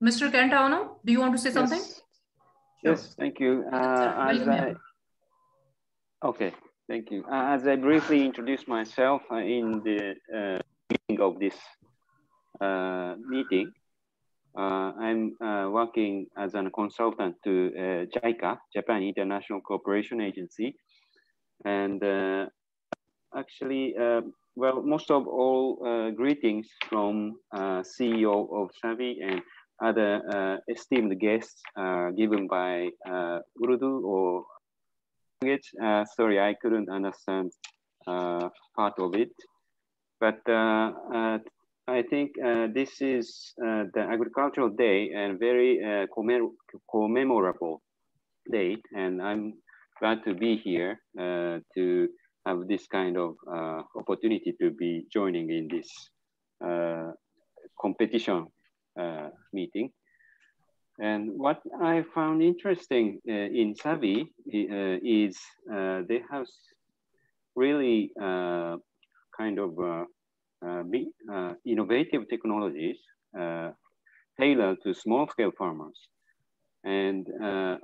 Mr. Kent Aono, do you want to say something? Yes, thank you. Okay, thank you. As I briefly introduce myself in the beginning of this meeting, I'm working as a consultant to JICA, Japan International Cooperation Agency. And actually, well, most of all greetings from CEO of SAVI and other esteemed guests given by Urdu or language. Sorry, I couldn't understand part of it. But I think this is the agricultural day and very commemorable day. And I'm glad to be here to have this kind of opportunity to be joining in this competition meeting. And what I found interesting in SAVI is they have really kind of innovative technologies tailored to small-scale farmers. And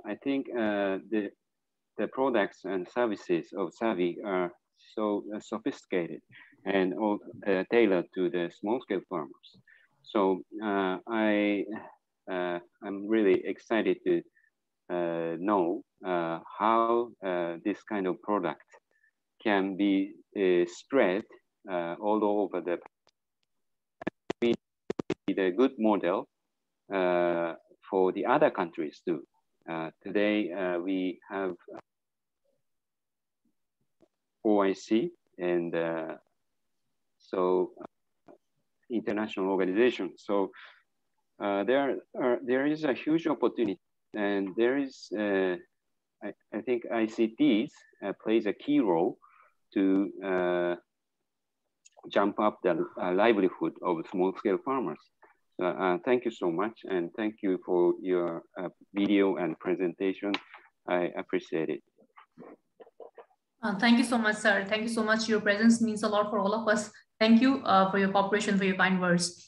I think the products and services of SAVI are so sophisticated and all tailored to the small-scale farmers. So I'm really excited to know how this kind of product can be spread all over the be the good model for the other countries too. Today we have OIC and so international organization. So there is a huge opportunity, and there is I think ICTs plays a key role to jump up the livelihood of small-scale farmers. Thank you so much, and thank you for your video and presentation. I appreciate it. Thank you so much, sir. Thank you so much. Your presence means a lot for all of us. Thank you for your cooperation, for your kind words.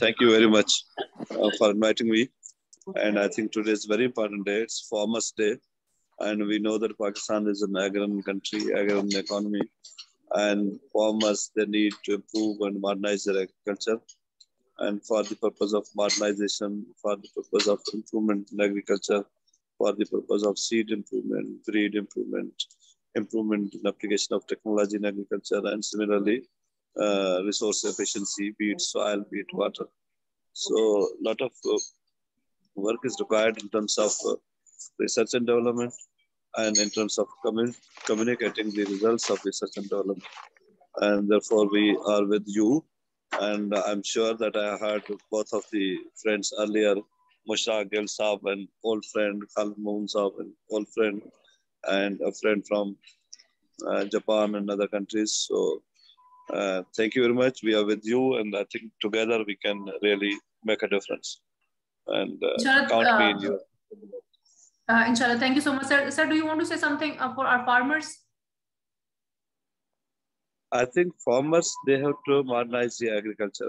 Thank you very much for inviting me, and I think today is a very important day. It's Farmers' Day, and we know that Pakistan is an agrarian country, agrarian economy, and farmers, they need to improve and modernize their agriculture. And for the purpose of modernization, for the purpose of improvement in agriculture, for the purpose of seed improvement, breed improvement, improvement in application of technology in agriculture, and similarly, resource efficiency, be it soil, be it water. So a lot of work is required in terms of research and development, and in terms of communicating the results of research and development. And therefore, we are with you. And I'm sure that I heard both of the friends earlier, Mushraq Gill Saab, and old friend Khalid Moon Saab, and old friend, and a friend from Japan and other countries. So thank you very much. We are with you, and I think together we can really make a difference. And count me in you. Inshallah. Thank you so much, sir. Sir, do you want to say something for our farmers? I think farmers, they have to modernize the agriculture.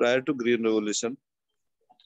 prior to Green Revolution,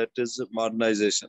that is modernization.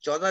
14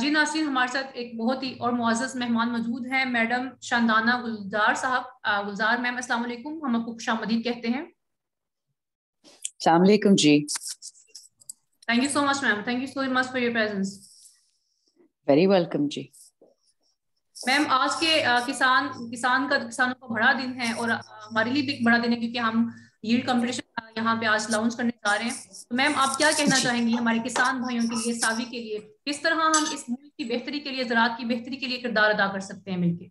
جی ناظرین، ہمارے ساتھ ایک بہت ہی اور معزز مہمان موجود ہیں، میڈم شاندانہ گلزار صاحب. گلزار میم السلام علیکم، ہم آپ کو خوش آمدید کہتے ہیں. السلام علیکم جی. Thank you so much ma'am, thank you so much for your presence. Very welcome جی. میم آج کے کسانوں کا بڑا دن ہے، اور ہمارے لیے بھی ایک بڑا دن ہے کیونکہ ہم ییلڈ کمپٹیشن یہاں پہ آج لانچ کرنے جا رہے ہیں. تو میم آپ کیا کہنا چاہیں گی ہمارے کسان بھائیوں کے لیے، ساوی کے لیے، کس طرح ہم اس ملک کی بہتری کے لیے، زراعت کی بہتری کے لیے کردار ادا کر سکتے ہیں مل کے؟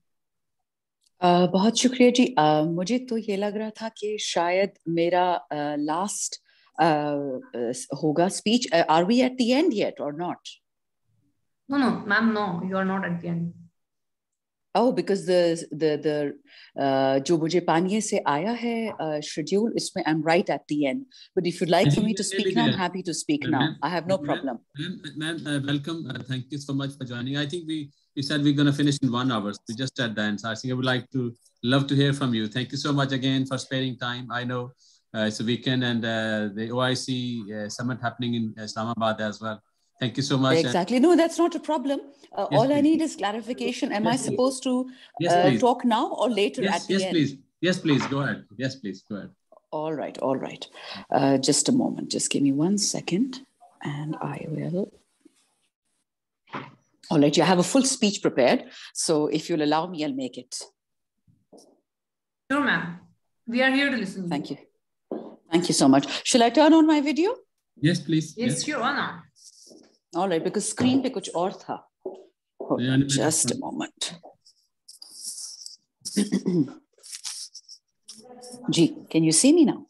بہت شکریہ جی. مجھے تو یہ لگ رہا تھا کہ شاید میرا لاسٹ ہوگا speech. Are we at the end yet or not? No, ma'am, no, you are not at the end. Oh, because the جو مجھے پانیے سے آیا ہے schedule, اس میں I'm right at the end. But if you'd like for me to speak now, I'm happy to speak now. I have no problem. Ma'am, welcome. Thank you so much for joining. I think we said we're going to finish in 1 hour. We just at the end. So I think I would love to hear from you. Thank you so much again for sparing time. I know it's a weekend and the OIC summit happening in Islamabad as well. Thank you so much. Exactly. No, that's not a problem. Yes, all please. I need is clarification. Am Yes, I please. supposed to talk now or later at the end? Please. Yes, please. Go ahead. Yes, please. Go ahead. All right. Just a moment. Just give me 1 second and I will. All right. I have a full speech prepared. So if you'll allow me, I'll make it. Sure, ma'am. We are here to listen. Thank you. Thank you so much. Shall I turn on my video? Yes, please. Yes, sure. Anna. All right, because screen pe kuch aur tha. Hold on, just a moment. Ji, can you see me now?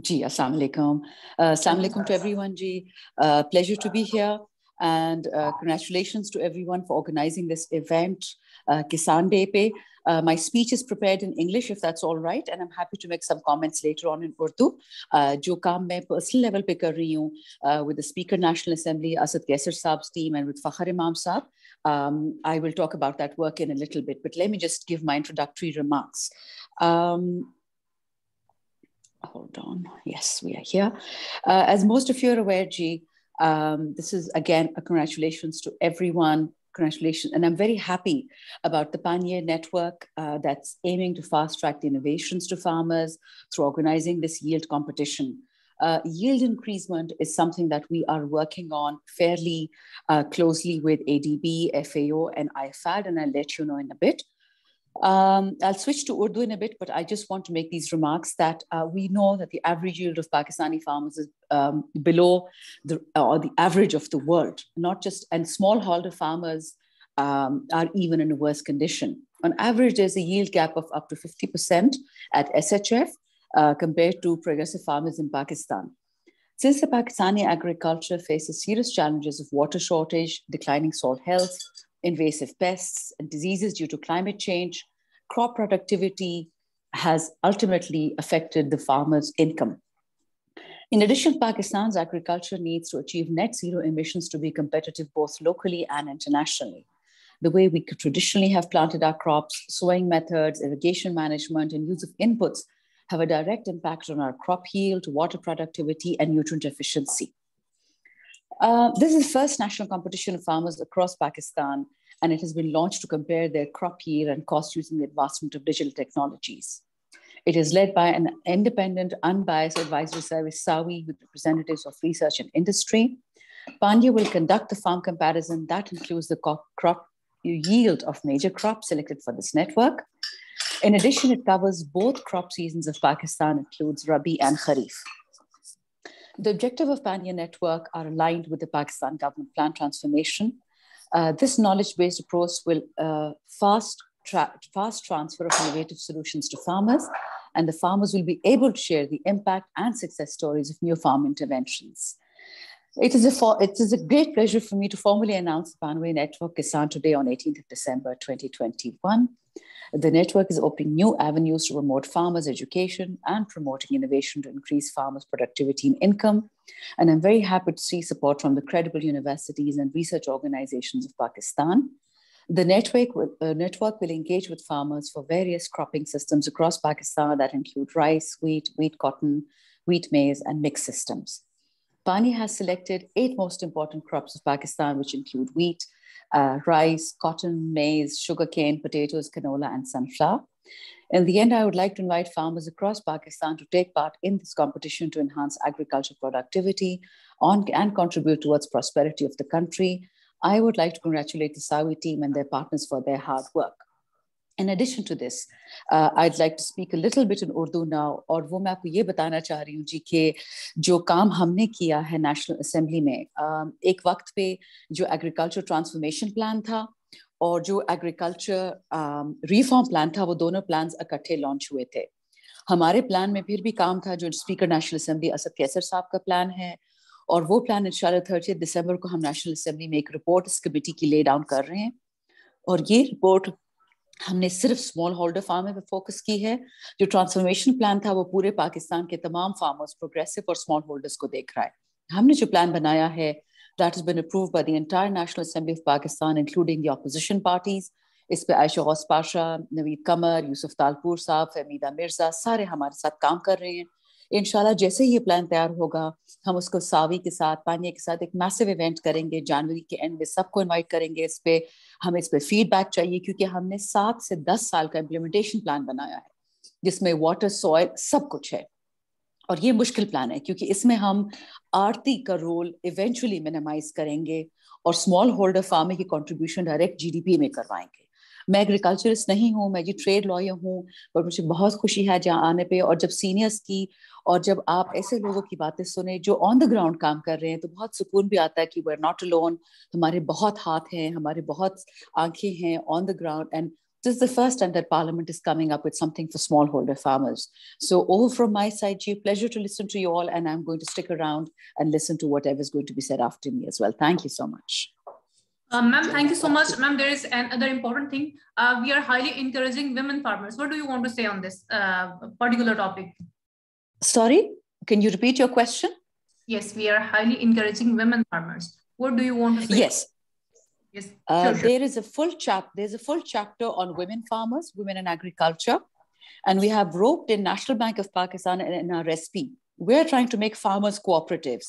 Ji, assalamu alaikum. Assalamu alaikum to everyone, Ji. Pleasure to be here. And congratulations to everyone for organizing this event, Kisan Day pe. My speech is prepared in English, if that's all right, and I'm happy to make some comments later on in Urdu. Jo kaam main personal level pe kar rahi hu with the Speaker National Assembly, Asad Kaisar Saab's team, and with Fakhr Imam Saab, I will talk about that work in a little bit. But let me just give my introductory remarks. Hold on. Yes, we are here. As most of you are aware, Ji, this is again a congratulations to everyone. Congratulations. And I'm very happy about the Panier network that's aiming to fast track the innovations to farmers through organizing this yield competition. Yield increasement is something that we are working on fairly closely with ADB, FAO, and IFAD, and I'll let you know in a bit. I'll switch to Urdu in a bit, but I just want to make these remarks that we know that the average yield of Pakistani farmers is below the average of the world. Not just, and smallholder farmers are even in a worse condition. On average, there's a yield gap of up to 50% at SHF compared to progressive farmers in Pakistan. Since the Pakistani agriculture faces serious challenges of water shortage, declining soil health, invasive pests and diseases due to climate change, crop productivity has ultimately affected the farmer's income. In addition, Pakistan's agriculture needs to achieve net zero emissions to be competitive both locally and internationally. The way we could traditionally have planted our crops, sowing methods, irrigation management, and use of inputs have a direct impact on our crop yield, water productivity, and nutrient efficiency. This is the first national competition of farmers across Pakistan, and it has been launched to compare their crop yield and cost using the advancement of digital technologies. It is led by an independent, unbiased advisory service, SAWI, with representatives of research and industry. Panya will conduct the farm comparison that includes the crop yield of major crops selected for this network. In addition, it covers both crop seasons of Pakistan, includes Rabi and Kharif. The objective of Panya Network are aligned with the Pakistan government plan transformation. This knowledge-based approach will fast transfer of innovative solutions to farmers, and the farmers will be able to share the impact and success stories of new farm interventions. It is a great pleasure for me to formally announce the Panya Network Kisan today on 18th of December 2021. The network is opening new avenues to promote farmers' education and promoting innovation to increase farmers' productivity and income. And I'm very happy to see support from the credible universities and research organizations of Pakistan. The network will engage with farmers for various cropping systems across Pakistan that include rice, wheat cotton, wheat maize, and mixed systems. PANI has selected 8 most important crops of Pakistan, which include wheat, rice, cotton, maize, sugarcane, potatoes, canola, and sunflower. In the end, I would like to invite farmers across Pakistan to take part in this competition to enhance agricultural productivity and contribute towards prosperity of the country. I would like to congratulate the SAWI team and their partners for their hard work. In addition to this, I'd like to speak a little bit in Urdu now, اور وہ میں آپ کو یہ بتانا چاہ رہی ہوں جی کہ جو کام ہم نے کیا ہے نیشنل اسمبلی میں، ایک وقت پہ جو ایگریکلچر ٹرانسفارمیشن پلان تھا اور جو ایگریکلچر ریفارم پلان تھا، وہ دونوں پلانز اکٹھے لانچ ہوئے تھے. ہمارے پلان میں پھر بھی کام تھا جو اسپیکر نیشنل اسمبلی اسد کیسر صاحب کا پلان ہے، اور وہ پلان انشاءاللہ 30 دسمبر کو ہم نیشنل اسمبلی میں ایک رپورٹ اس کمیٹی کی لے ڈاؤن کر رہے ہیں. اور یہ رپورٹ ہم نے صرف اسمال ہولڈر فارمر پہ فوکس کی ہے. جو ٹرانسفارمیشن پلان تھا وہ پورے پاکستان کے تمام فارمرز، پروگریسو اور اسمال ہولڈرز کو دیکھ رہا ہے. ہم نے جو پلان بنایا ہے that has been approved by the entire National Assembly of Pakistan, including the opposition parties. اس پہ عائشہ غوث پاشا، نوید قمر، یوسف تالپور صاحب، فہمیدہ مرزا، سارے ہمارے ساتھ کام کر رہے ہیں. انشاءاللہ جیسے یہ پلان تیار ہوگا ہم اس کو ساوی کے ساتھ، پانیہ کے ساتھ ایک میسو ایونٹ کریں گے جنوری کے اینڈ میں. سب کو انوائٹ کریں گے. اس پہ ہمیں اس پہ فیڈ بیک چاہیے، کیونکہ ہم نے 7 سے 10 سال کا امپلیمنٹیشن پلان بنایا ہے جس میں واٹر، سوائل، سب کچھ ہے. اور یہ مشکل پلان ہے کیونکہ اس میں ہم آڑتی کا رول ایونچولی منیمائز کریں گے اور اسمال ہولڈر فارمر کی contribution direct G D P میں کروائیں گے. میں ایگریکلچرسٹ نہیں ہوں، میں یہ ٹریڈ لائر ہوں، پر مجھے بہت خوشی ہے جہاں آنے پہ. اور جب سینئرس کی اور جب آپ ایسے لوگوں کی باتیں سنیں جو آن دا گراؤنڈ کام کر رہے ہیں تو بہت سکون بھی آتا ہے کہ وی آر ناٹ alone. ہمارے بہت ہاتھ ہیں، ہمارے بہت آنکھیں ہیں on the ground. And this is the first time that Parliament is coming up with something for smallholder farmers. So over from my side, G, pleasure to listen to you all, and I'm going to stick around and listen to whatever is going to be said after me as well. Thank you so much. Ma'am, thank you so much. Ma'am, there is another important thing. We are highly encouraging women farmers. What do you want to say on this particular topic? Sorry, can you repeat your question? Yes, we are highly encouraging women farmers. What do you want to say? Yes. Yes. Sure. There's a full chapter on women farmers, women in agriculture, and we have roped in National Bank of Pakistan and in our SP. We're trying to make farmers cooperatives,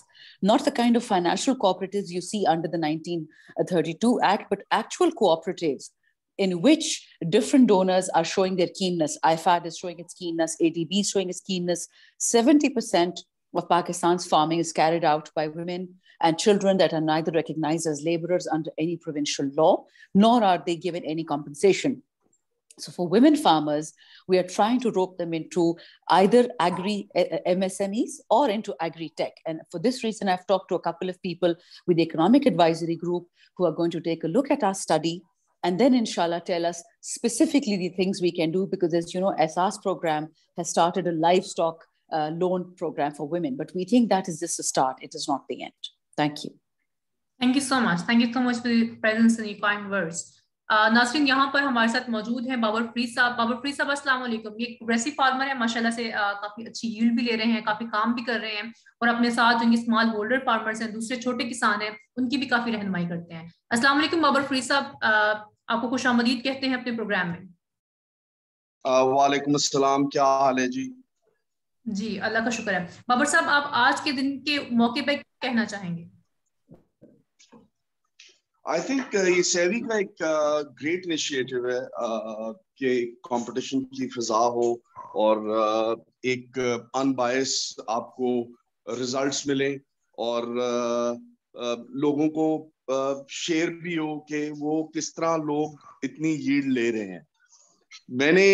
not the kind of financial cooperatives you see under the 1932 Act, but actual cooperatives in which different donors are showing their keenness. IFAD is showing its keenness, ADB is showing its keenness. 70% of Pakistan's farming is carried out by women and children that are neither recognized as laborers under any provincial law, nor are they given any compensation. So for women farmers, we are trying to rope them into either agri-MSMEs or into agri-tech. And for this reason, I've talked to a couple of people with the Economic Advisory Group who are going to take a look at our study and then inshallah tell us specifically the things we can do, because as you know, SARS program has started a livestock loan program for women, but we think that is just a start. It is not the end. Thank you. Thank you so much. Thank you so much for your presence and your kind words. ناظرین یہاں پر ہمارے ساتھ موجود ہیں بابر فرید صاحب. بابر فرید صاحب السلام علیکم. یہ پروگریسو فارمر ہے، ماشاءاللہ سے کافی اچھی ییلڈ بھی لے رہے ہیں، کافی کام بھی کر رہے ہیں، اور اپنے ساتھ جو اسمال ہولڈر فارمرز ہیں، دوسرے چھوٹے کسان ہیں، ان کی بھی کافی رہنمائی کرتے ہیں. السلام علیکم بابر فرید صاحب، آپ کو خوش آمدید کہتے ہیں اپنے پروگرام میں. وعلیکم السلام، کیا حال ہے جی؟ جی اللہ کا شکر ہے. بابر صاحب آپ آج کے دن کے موقع پہ کہنا چاہیں گے؟ آئی تھنک یہ سیوی کا ایک گریٹ انیشیٹو ہے کہ کمپٹیشن کی فضا ہو اور ایک ان بائس آپ کو ریزلٹس ملیں اور لوگوں کو شیئر بھی ہو کہ وہ کس طرح لوگ اتنی ییلڈ لے رہے ہیں. میں نے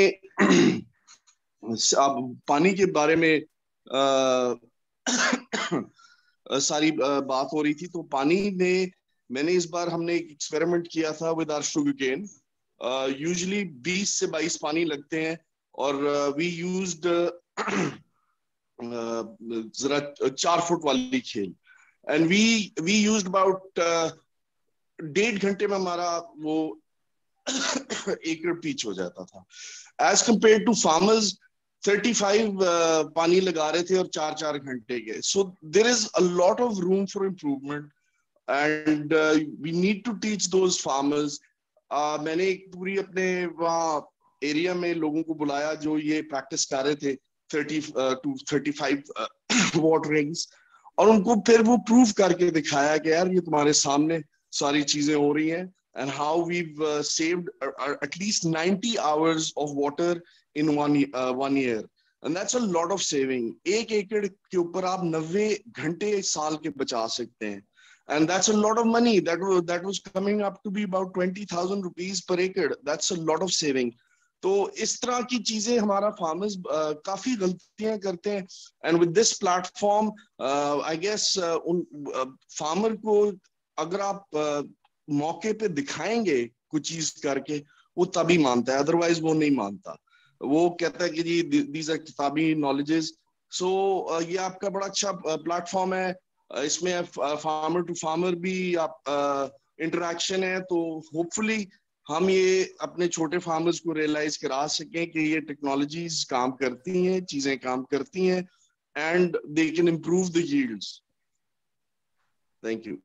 اب پانی کے بارے میں ساری بات ہو رہی تھی، تو پانی میں نے اس بار ہم نے ایک ایکسپیریمنٹ کیا تھا with our sugar cane. Usually 20 سے 22 پانی لگتے ہیں اور وی یوزڈ ذرا 4 فٹ والی کھیل اینڈ وی یوزڈ اباؤٹ 1.5 گھنٹے میں ہمارا وہ ایکڑ پیچ ہو جاتا تھا. ایز کمپیئر ٹو فارمرز 35 پانی لگا رہے تھے اور 4 گھنٹے کے. So there is a lot of room for improvement and we need to teach those farmers. میں نے ایک پوری اپنے وہاں ایریا میں لوگوں کو بلایا جو یہ پریکٹس کر رہے تھے 30 to 35 waterings. اور ان کو پھر وہ پروف کر کے دکھایا کہ یار یہ تمہارے سامنے ساری چیزیں ہو رہی ہیں. And how we've saved at least 90 hours of water in one year. And that's a lot of saving. ایک ایکڑ کے اوپر آپ 90 گھنٹے سال کے بچا سکتے ہیں. And that's a lot of money. That was coming up to be about 20,000 rupees per acre. That's a lot of saving. تو اس طرح کی چیزیں ہمارا فارمرز کافی غلطیاں کرتے ہیں. And with this platform, I guess farmer کو اگر آپ موقع پہ دکھائیں گے کچھ چیز کر کے, وہ تبھی مانتا ہے, ادروائز وہ نہیں مانتا. وہ کہتا ہے کہ جی دیز آر کتابی نالجز. سو یہ آپ کا بڑا اچھا پلیٹ فارم ہے, اس میں فارمر ٹو فارمر بھی آپ انٹریکشن ہے. تو ہوپ فلی ہم یہ اپنے چھوٹے فارمرز کو ریئلائز کرا سکیں کہ یہ ٹیکنالوجیز کام کرتی ہیں, چیزیں کام کرتی ہیں, and they can improve the yields. Thank you.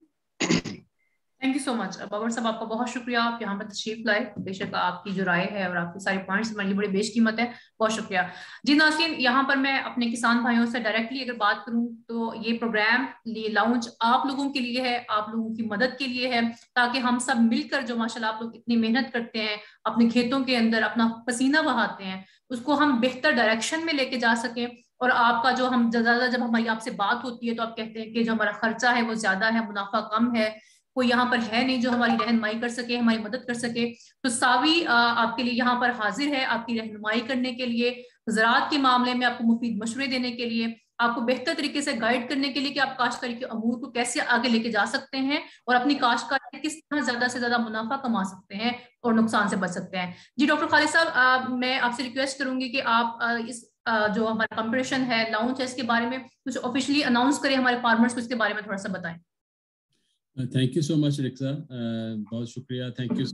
Thank you so much Babar صاحب, آپ کا بہت شکریہ, آپ یہاں پر تشریف لائے. بے شک آپ کی جو رائے ہے اور آپ کے سارے پوائنٹس ہمارے لیے بڑے بیش قیمت ہے, بہت شکریہ. جی ناظرین, یہاں پر میں اپنے کسان بھائیوں سے ڈائریکٹلی اگر بات کروں تو یہ پروگرام, یہ لاؤنچ آپ لوگوں کے لیے ہے, آپ لوگوں کی مدد کے لیے ہے, تاکہ ہم سب مل کر جو ماشاءاللہ آپ لوگ اتنی محنت کرتے ہیں, اپنے کھیتوں کے اندر اپنا پسینہ بہاتے ہیں, اس کو ہم بہتر ڈائریکشن میں لے کے جا سکیں. اور آپ کا جو ہم زیادہ جب ہماری آپ سے بات ہوتی ہے تو آپ کہتے ہیں کہ جو ہمارا خرچہ ہے وہ زیادہ ہے, منافع کم ہے, کوئی یہاں پر ہے نہیں جو ہماری رہنمائی کر سکے, ہماری مدد کر سکے. تو ساوی آپ کے لیے یہاں پر حاضر ہے, آپ کی رہنمائی کرنے کے لیے, زراعت کے معاملے میں آپ کو مفید مشورے دینے کے لیے, آپ کو بہتر طریقے سے گائیڈ کرنے کے لیے کہ آپ کاشتکاری کے امور کو کیسے آگے لے کے جا سکتے ہیں اور اپنی کاشتکاری میں کس طرح زیادہ سے زیادہ منافع کما سکتے ہیں اور نقصان سے بچ سکتے ہیں. جی ڈاکٹر خالد صاحب, میں آپ سے ریکویسٹ کروں گی کہ آپ اس جو ہمارا کمپٹیشن ہے, لاؤنچ ہے, اس کے بارے میں کچھ آفیشلی اناؤنس کریں ہمارے فارمرز کو, اس کے بارے میں تھوڑا سا بتائیں. Thank you so much rickshaw, بہت شکریہ. تھینک یو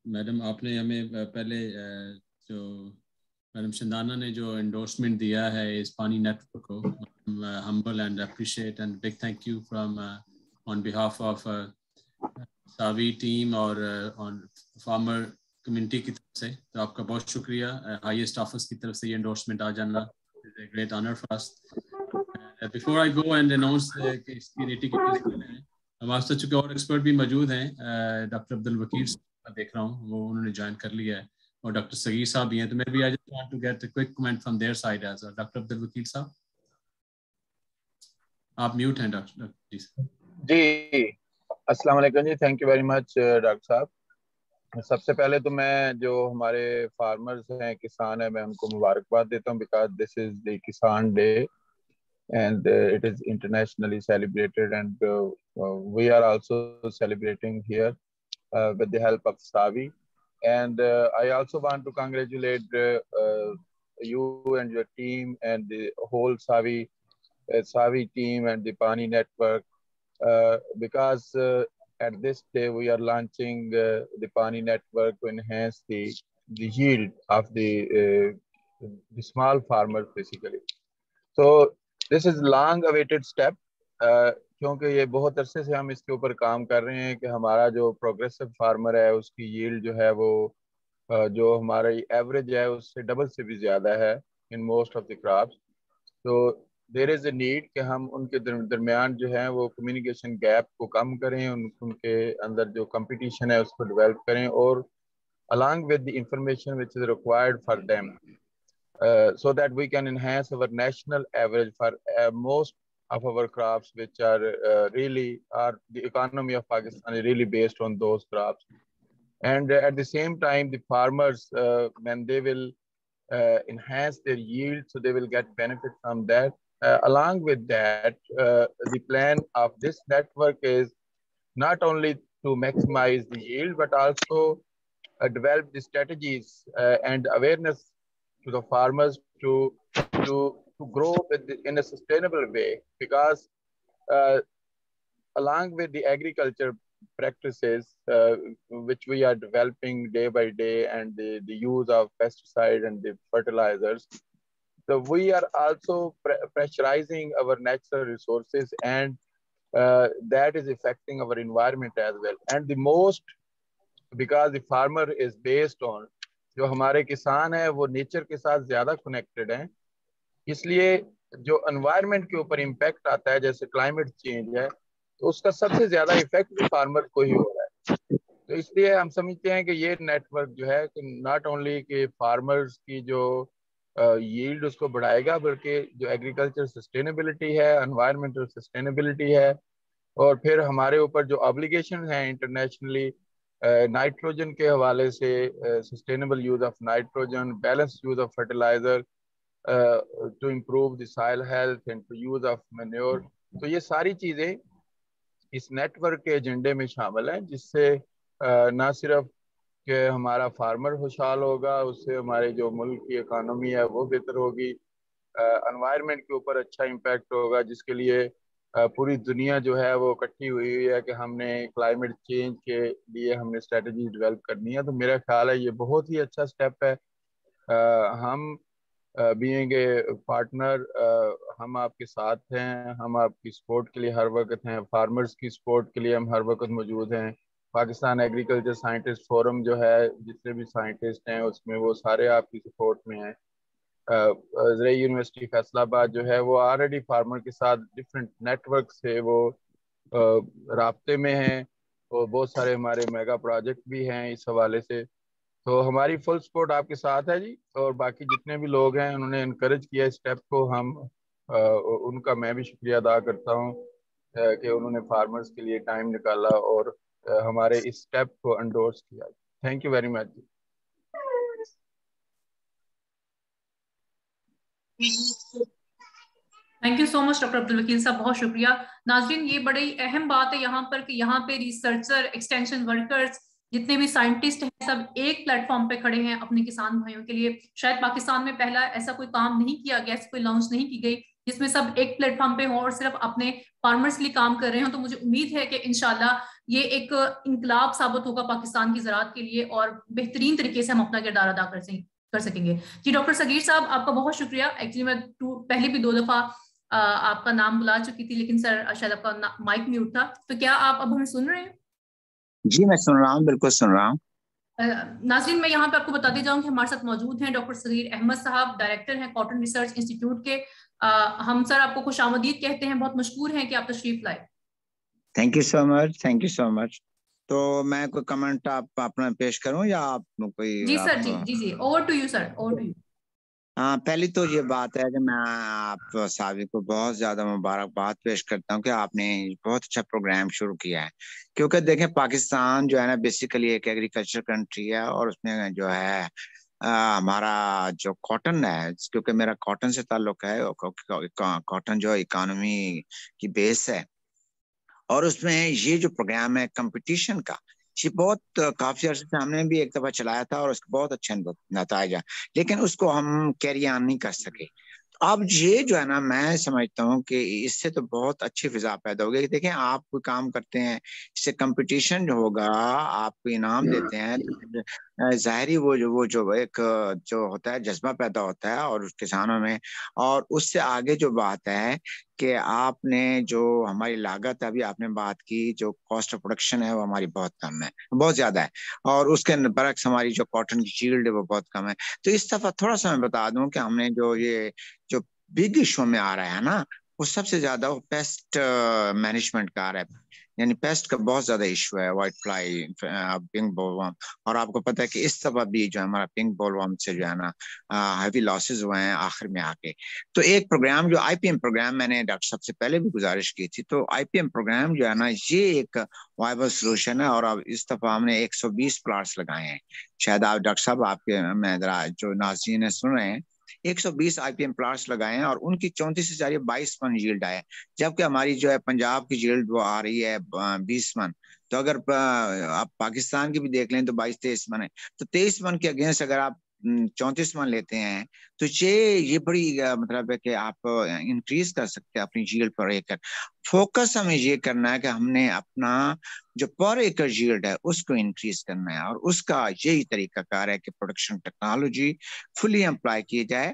میڈم, آپ نے ہمیں پہلے جو میڈم شندانہ نے جو انڈورسمنٹ دیا ہے اس پانی نیٹ ورک کو, humble and appreciate and big thank you from on behalf of ساوی ٹیم اور آن فارمر کمیونٹی کی طرف سے. تو آپ کا بہت شکریہ. ہائیسٹ آفس کی طرف سے یہ انڈورسمنٹ آ جانا is a great honour for us. Before I go and announce کہ اس کی ریٹنگ ہے, ہمارے ساتھ چونکہ اور ایکسپرٹ بھی موجود ہیں, ڈاکٹر عبدالوکیل صاحب دیکھ رہا ہوں وہ انہوں نے جوائن کر لیا ہے, اور ڈاکٹر صغیر صاحب بھی ہیں. تو میں بھی I just want to get a quick comment from their side as well. Doctor Abdul Wakeel صاحب آپ میوٹ ہیں. ڈاکٹر جی السلام علیکم جی, thank you very much doctor صاحب. سب سے پہلے تو میں جو ہمارے فارمرز ہیں, کسان ہیں, میں ان کو مبارکباد دیتا ہوں بیکاز دس از دی کسان day and it is internationally celebrated, and we are also celebrating here with the help of Savi. And I also want to congratulate you and your team and the whole Savi team and the Pani network because at this day we are launching the Pani network to enhance the yield of the small farmers basically. So this is long awaited step کیونکہ یہ بہت عرصے سے ہم اس کے اوپر کام کر رہے ہیں کہ ہمارا جو پروگریسو فارمر ہے اس کی ییلڈ جو ہے وہ جو ہمارا ایوریج ہے اس سے ڈبل سے بھی زیادہ ہے in most of the crops. تو دیر از اے نیڈ کہ ہم ان کے درمیان جو ہے وہ کمیونیکیشن گیپ کو کم کریں, ان کے اندر جو کمپٹیشن ہے اس کو ڈیولپ کریں, اور along with the information which is required for them. So that we can enhance our national average for most of our crops, which are really are the economy of Pakistan is really based on those crops. And at the same time, the farmers, when they will enhance their yield, so they will get benefit from that. Along with that, the plan of this network is not only to maximize the yield, but also develop the strategies and awareness to the farmers to grow in a sustainable way, because along with the agriculture practices which we are developing day by day, and the use of pesticide and the fertilizers, so we are also pressurizing our natural resources, and that is affecting our environment as well. And the most, because the farmer is based on, جو ہمارے کسان ہیں وہ نیچر کے ساتھ زیادہ کنیکٹڈ ہیں, اس لیے جو انوائرمنٹ کے اوپر امپیکٹ آتا ہے جیسے کلائمیٹ چینج ہے تو اس کا سب سے زیادہ افیکٹ بھی فارمر کو ہی ہو رہا ہے. تو اس لیے ہم سمجھتے ہیں کہ یہ نیٹ ورک جو ہے کہ ناٹ اونلی کہ فارمرز کی جو ییلڈ اس کو بڑھائے گا بلکہ جو ایگریکلچر سسٹینیبلٹی ہے, انوائرمنٹل سسٹینیبلٹی ہے, اور پھر ہمارے اوپر جو آبلیگیشن ہیں انٹرنیشنلی نائٹروجن کے حوالے سے, sustainable use of nitrogen, balance use of fertiliser to improve the soil health and to use of manure. تو یہ ساری چیزیں اس نیٹ ورک کے ایجنڈے میں شامل ہیں جس سے نہ صرف کہ ہمارا فارمر خوشحال ہوگا, اس سے ہمارے جو ملک کی اکانومی ہے وہ بہتر ہوگی, انوائرمنٹ کے اوپر اچھا امپیکٹ ہوگا جس کے لیے پوری دنیا جو ہے وہ اکٹھی ہوئی ہے کہ ہم نے کلائمیٹ چینج کے لیے ہم نے اسٹریٹجی ڈیولپ کرنی ہے. تو میرا خیال ہے یہ بہت ہی اچھا سٹیپ ہے. ہم بینگ اے پارٹنر ہم آپ کے ساتھ ہیں, ہم آپ کی سپورٹ کے لیے ہر وقت ہیں, فارمرز کی سپورٹ کے لیے ہم ہر وقت موجود ہیں. پاکستان ایگریکلچر سائنٹسٹ فورم جو ہے جتنے بھی سائنٹسٹ ہیں اس میں وہ سارے آپ کی سپورٹ میں ہیں. زرعی یونیورسٹی فیصل آباد جو ہے وہ آلریڈی فارمر کے ساتھ ڈفرینٹ نیٹ ورک سے وہ رابطے میں ہیں, اور بہت سارے ہمارے میگا پروجیکٹ بھی ہیں اس حوالے سے. تو ہماری فل سپورٹ آپ کے ساتھ ہے جی, اور باقی جتنے بھی لوگ ہیں انہوں نے انکریج کیا اس اسٹیپ کو, ہم ان کا میں بھی شکریہ ادا کرتا ہوں کہ انہوں نے فارمرز کے لیے ٹائم نکالا اور ہمارے اس اسٹیپ کو انڈورس کیا. Thank you very much. Thank you so much doctor Abdul Wakeel صاحب, بہت شکریہ. ناظرین یہ بڑی اہم بات ہے یہاں پر کہ یہاں پہ ریسرچر, ایکسٹینشن ورکرز, جتنے بھی سائنٹسٹ ہیں سب ایک پلیٹ فارم پہ کھڑے ہیں اپنے کسان بھائیوں کے لیے. شاید پاکستان میں پہلا ایسا کوئی کام نہیں کیا گیا, ایسی کوئی لانچ نہیں کی گئی جس میں سب ایک پلیٹ فارم پہ ہوں اور صرف اپنے فارمرز کے لیے کام کر رہے ہوں. تو مجھے امید ہے کہ انشاءاللہ یہ ایک انقلاب ثابت ہوگا پاکستان کی زراعت کے لیے اور بہترین طریقے سے ہم اپنا کردار ادا کر سکیں گے. جی ڈاکٹر صغیر صاحب آپ کا بہت شکریہ. ایکچولی میں پہلے بھی 2 دفعہ آپ کا نام بلا چکی تھی لیکن سر شاید آپ کا مائک میوٹ تھا. تو کیا آپ اب ہمیں سن رہے ہیں؟ جی میں سن رہا ہوں, بالکل سن رہا ہوں. ناظرین میں یہاں پہ آپ کو بتاتے جاؤں کہ ہمارے ساتھ موجود ہیں ڈاکٹر صغیر احمد صاحب, ڈائریکٹر ہیں کاٹن ریسرچ انسٹیٹیوٹ کے. ہم سر آپ کو خوش آمدید کہتے ہیں, بہت مشکور ہیں کہ آپ تشریف لائے. Thank you so much, thank you so much. تو میں کوئی کمنٹ آپ اپنا پیش کروں یا آپ کوئی؟ جی سر, جی over to you sir, over to you. ہاں, پہلی تو یہ بات ہے کہ میں آپ صاحب کو بہت زیادہ مبارکباد پیش کرتا ہوں کہ آپ نے بہت اچھا پروگرام شروع کیا ہے. کیونکہ دیکھیں پاکستان جو ہے نا بیسیکلی ایک ایگریکلچر کنٹری ہے, اور اس میں جو ہے ہمارا جو کاٹن ہے, کیونکہ میرا کاٹن سے تعلق ہے, کاٹن جو اکانومی کی بیس ہے, اور اس میں یہ جو پروگرام ہے کمپٹیشن کا, یہ بہت کافی عرصے سے ہم نے بھی ایک دفعہ چلایا تھا اور اس کا بہت اچھا نتائج ہے, لیکن اس کو ہم کیری آن نہیں کر سکے. اب یہ جو ہے نا میں سمجھتا ہوں کہ اس سے تو بہت اچھی فضا پیدا ہوگی. دیکھیں آپ کوئی کام کرتے ہیں, اس سے کمپٹیشن جو ہوگا, آپ کو انعام دیتے ہیں, ظاہری وہ جو ایک جو ہوتا ہے جذبہ پیدا ہوتا ہے اور اس کسانوں میں. اور اس سے آگے جو بات ہے کہ آپ نے جو ہماری لاگت ابھی آپ نے بات کی, جو کاسٹ آف پروڈکشن ہے وہ ہماری بہت کم ہے, بہت زیادہ ہے, اور اس کے برعکس ہماری جو کاٹن کی ییلڈ ہے وہ بہت کم ہے. تو اس دفعہ تھوڑا سا میں بتا دوں کہ ہم نے جو بگ ایشو میں آ رہا ہے نا, وہ سب سے زیادہ وہ پیسٹ مینجمنٹ کا آ رہا ہے. یعنی پیسٹ کا بہت زیادہ ایشو ہے, وائٹ فلائی, پنک بول ورم. اور آپ کو پتہ ہے کہ اس دفعہ بھی جو ہمارا پنک بول ورم سے جو ہے نا ہیوی لاسز ہوئے ہیں آخر میں آ کے. تو ایک پروگرام جو آئی پی ایم پروگرام, میں نے ڈاکٹر صاحب سے پہلے بھی گزارش کی تھی, تو آئی پی ایم پروگرام جو ہے نا یہ ایک وائبل سولوشن ہے. اور اب اس دفعہ ہم نے 120 پلاٹس لگائے ہیں. شاید آپ ڈاکٹر صاحب آپ کے میں جو ناظرین سن رہے ہیں, 120 آئی پی ایم پلاٹس لگائے ہیں اور ان کی 34 سے 22 من ییلڈ آئے, جبکہ ہماری جو ہے پنجاب کی ییلڈ وہ آ رہی ہے 20 من. تو اگر آپ پاکستان کی بھی دیکھ لیں تو 22-23 من ہے. تو 23 من کے اگینسٹ اگر آپ 34 من لیتے ہیں تو یہ بڑی مطلب ہے کہ آپ انکریز کر سکتے ہیں اپنی ییلڈ پر ایکڑ. فوکس ہمیں یہ کرنا ہے کہ ہم نے اپنا جو پر ایکڑ ییلڈ ہے اس کو انکریز کرنا ہے, اور اس کا یہی طریقہ کار ہے کہ پروڈکشن ٹیکنالوجی فلی امپلائی کی جائے.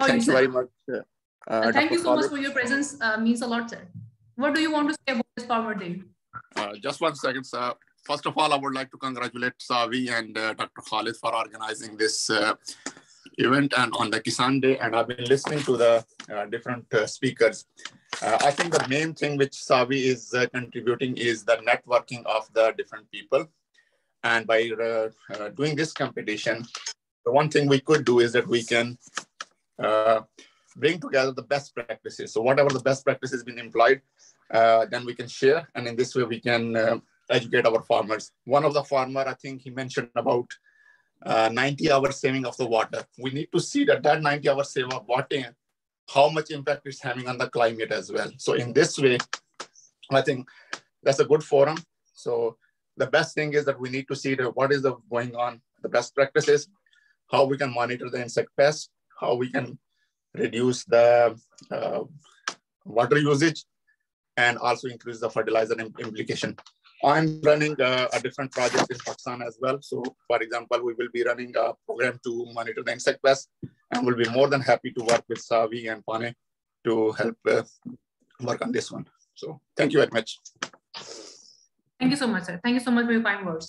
Thank you very much. Thank you so much for your presence. Means a lot, sir. What do you want to say about this Farmer Day? Just 1 second, sir. First of all, I would like to congratulate Savi and Dr. Khalid for organizing this event and on the Kisan Day. And I've been listening to the different speakers. I think the main thing which Savi is contributing is the networking of the different people. And by doing this competition, the one thing we could do is that we can bring together the best practices. So whatever the best practices been employed, then we can share. And in this way, we can educate our farmers. One of the farmer, I think he mentioned about 90 hours saving of the water. We need to see that 90 hours save of water, how much impact it's having on the climate as well. So in this way, I think that's a good forum. So the best thing is that we need to see what is going on, the best practices, how we can monitor the insect pests, how we can reduce the water usage, and also increase the fertilizer implication. I'm running a different project in Pakistan as well. So for example, we will be running a program to monitor the insect pests, and we'll be more than happy to work with Savi and Pane to help work on this one. So thank you very much. Thank you so much, sir. Thank you so much for your kind words.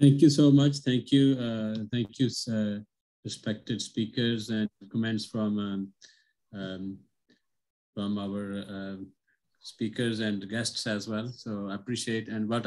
Thank you so much. Thank you, respected speakers and comments from our speakers and guests as well. So I appreciate and what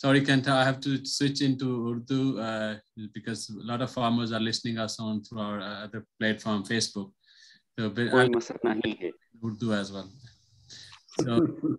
Sorry, Kenta, I have to switch into Urdu because a lot of farmers are listening us on through our other platform, Facebook. So Urdu as well. So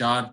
4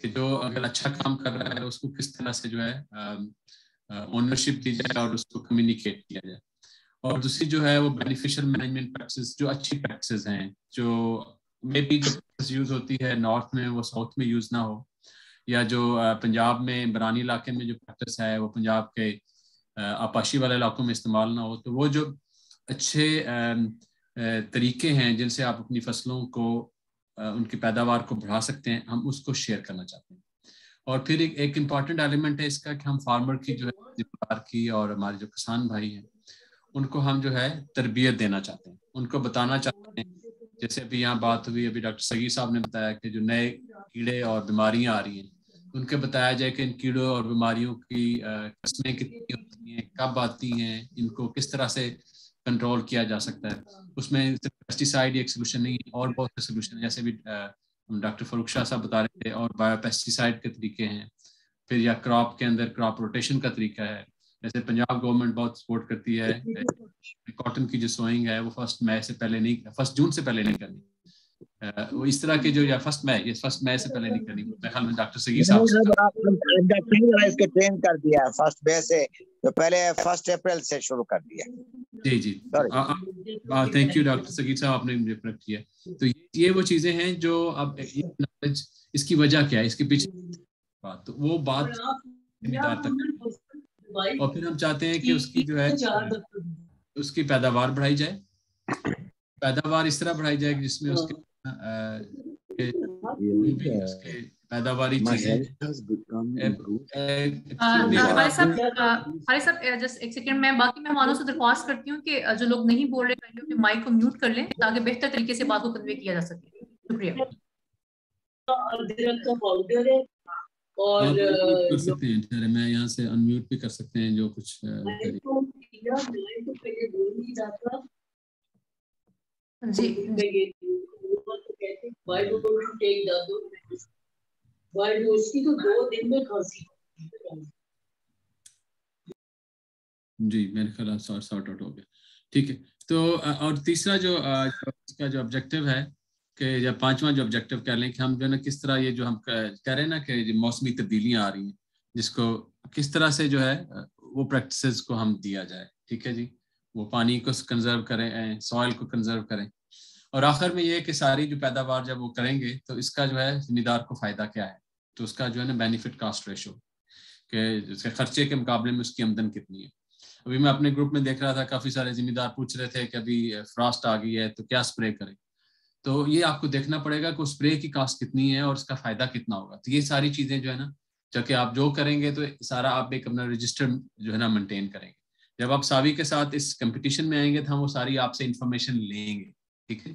کہ جو اگر اچھا کام کر رہا ہے اس کو کس طرح سے جو ہے اونرشپ دی جائے اور اس کو کمیونیکیٹ کیا جائے. اور دوسری جو ہے وہ بینیفیشل مینجمنٹ پریکٹسز، جو اچھی پریکٹسز ہیں، جو مے بی جو یوز ہوتی ہے نارتھ میں وہ ساؤتھ میں یوز نہ ہو، یا جو پنجاب میں برانی علاقے میں جو پریکٹس ہے وہ پنجاب کے آپاشی والے علاقوں میں استعمال نہ ہو. تو وہ جو اچھے طریقے ہیں جن سے آپ اپنی فصلوں کو، ان کی پیداوار کو بڑھا سکتے ہیں، ہم اس کو شیئر کرنا چاہتے ہیں. اور پھر ایک امپورٹنٹ ایلیمنٹ ہے اس کا کہ ہم فارمر کی جو ہے ذمہ دار کی اور ہمارے جو کسان بھائی ہیں ان کو ہم جو ہے تربیت دینا چاہتے ہیں، ان کو بتانا چاہتے ہیں. جیسے ابھی یہاں بات ہوئی، ابھی ڈاکٹر سگیر صاحب نے بتایا کہ جو نئے کیڑے اور بیماریاں آ رہی ہیں ان کے بتایا جائے کہ ان کیڑوں اور بیماریوں کی قسمیں کتنی ہوتی ہیں، کب آتی ہیں، ان کو کس طرح سے کنٹرول کیا جا سکتا ہے. اس میں پیسٹی سائڈ ایک سولوشن نہیں ہے، اور بہت سے سولوشن ہیں، جیسے بھی ڈاکٹر فاروق شاہ صاحب بتا رہے تھے. اور بایو پیسٹی سائڈ کے طریقے ہیں، پھر یا کراپ کے اندر کراپ روٹیشن کا طریقہ ہے. جیسے پنجاب گورنمنٹ بہت سپورٹ کرتی ہے کاٹن کی جو سوئنگ ہے وہ 1 مئی سے پہلے نہیں، 1 جون سے پہلے نہیں کرنی. وہ اس طرح کے جو یا 1 مئی سے پہلے نہیں کرنی. میرے خیال میں ڈاکٹر سگیر صاحب اس کو ٹرین کر دیا 1 مئی سے، تو پہلے 1 اپریل سے شروع کر دیا. جی جی تھینک یو ڈاکٹر سگیر صاحب، آپ نے مجھے کریکٹ کیا. تو یہ وہ چیزیں ہیں جو اب نالج، اس کی وجہ کیا ہے، اس کے پیچھے بات، تو وہ بات تک. اور پھر ہم چاہتے ہیں کہ اس کی جو ہے اس کی پیداوار بڑھائی جائے. پیداوار اس طرح بڑھائی جائے جس میں اس کے پیداواری چیزیں. خالد صاحب جسٹ ایک سیکنڈ، میں باقی مہمانوں سے درخواست کرتی ہوں کہ جو لوگ نہیں بول رہے پہلے اپنے مائک کو میوٹ کر لیں تاکہ بہتر طریقے سے بات کو کنوے کیا جا سکے. شکریہ. اور کر سکتے ہیں، میں یہاں سے ان میوٹ بھی کر سکتے ہیں جو کچھ جی. جی میرے خیال سارٹ آؤٹ ہو گیا. ٹھیک ہے. تو اور تیسرا جو اس کا جو آبجیکٹو ہے کہ یا 5واں جو آبجیکٹو کہہ لیں کہ ہم جو ہے نا کس طرح یہ جو ہم کہہ رہے ہیں نا کہ موسمی تبدیلیاں آ رہی ہیں جس کو کس طرح سے جو ہے وہ پریکٹسز کو ہم دیا جائے. ٹھیک ہے جی. وہ پانی کو کنزرو کریں، سوائل کو کنزرو کریں. اور آخر میں یہ کہ ساری جو پیداوار جب وہ کریں گے تو اس کا جو ہے ذمہ دار کو فائدہ کیا ہے. تو اس کا جو ہے نا بینیفٹ کاسٹ ریشو، کہ اس کے خرچے کے مقابلے میں اس کی آمدن کتنی ہے. ابھی میں اپنے گروپ میں دیکھ رہا تھا، کافی سارے ذمہ دار پوچھ رہے تھے کہ ابھی فراسٹ آ گئی ہے تو کیا اسپرے کریں. تو یہ آپ کو دیکھنا پڑے گا کہ اسپرے کی کاسٹ کتنی ہے اور اس کا فائدہ کتنا ہوگا. تو یہ ساری چیزیں جو ہے نا جبکہ آپ جو کریں گے تو سارا آپ ایک اپنا رجسٹر جو ہے نا مینٹین کریں گے. جب آپ ساوی کے ساتھ اس کمپٹیشن میں آئیں گے تو ہم وہ ساری آپ سے انفارمیشن لیں گے. ٹھیک ہے.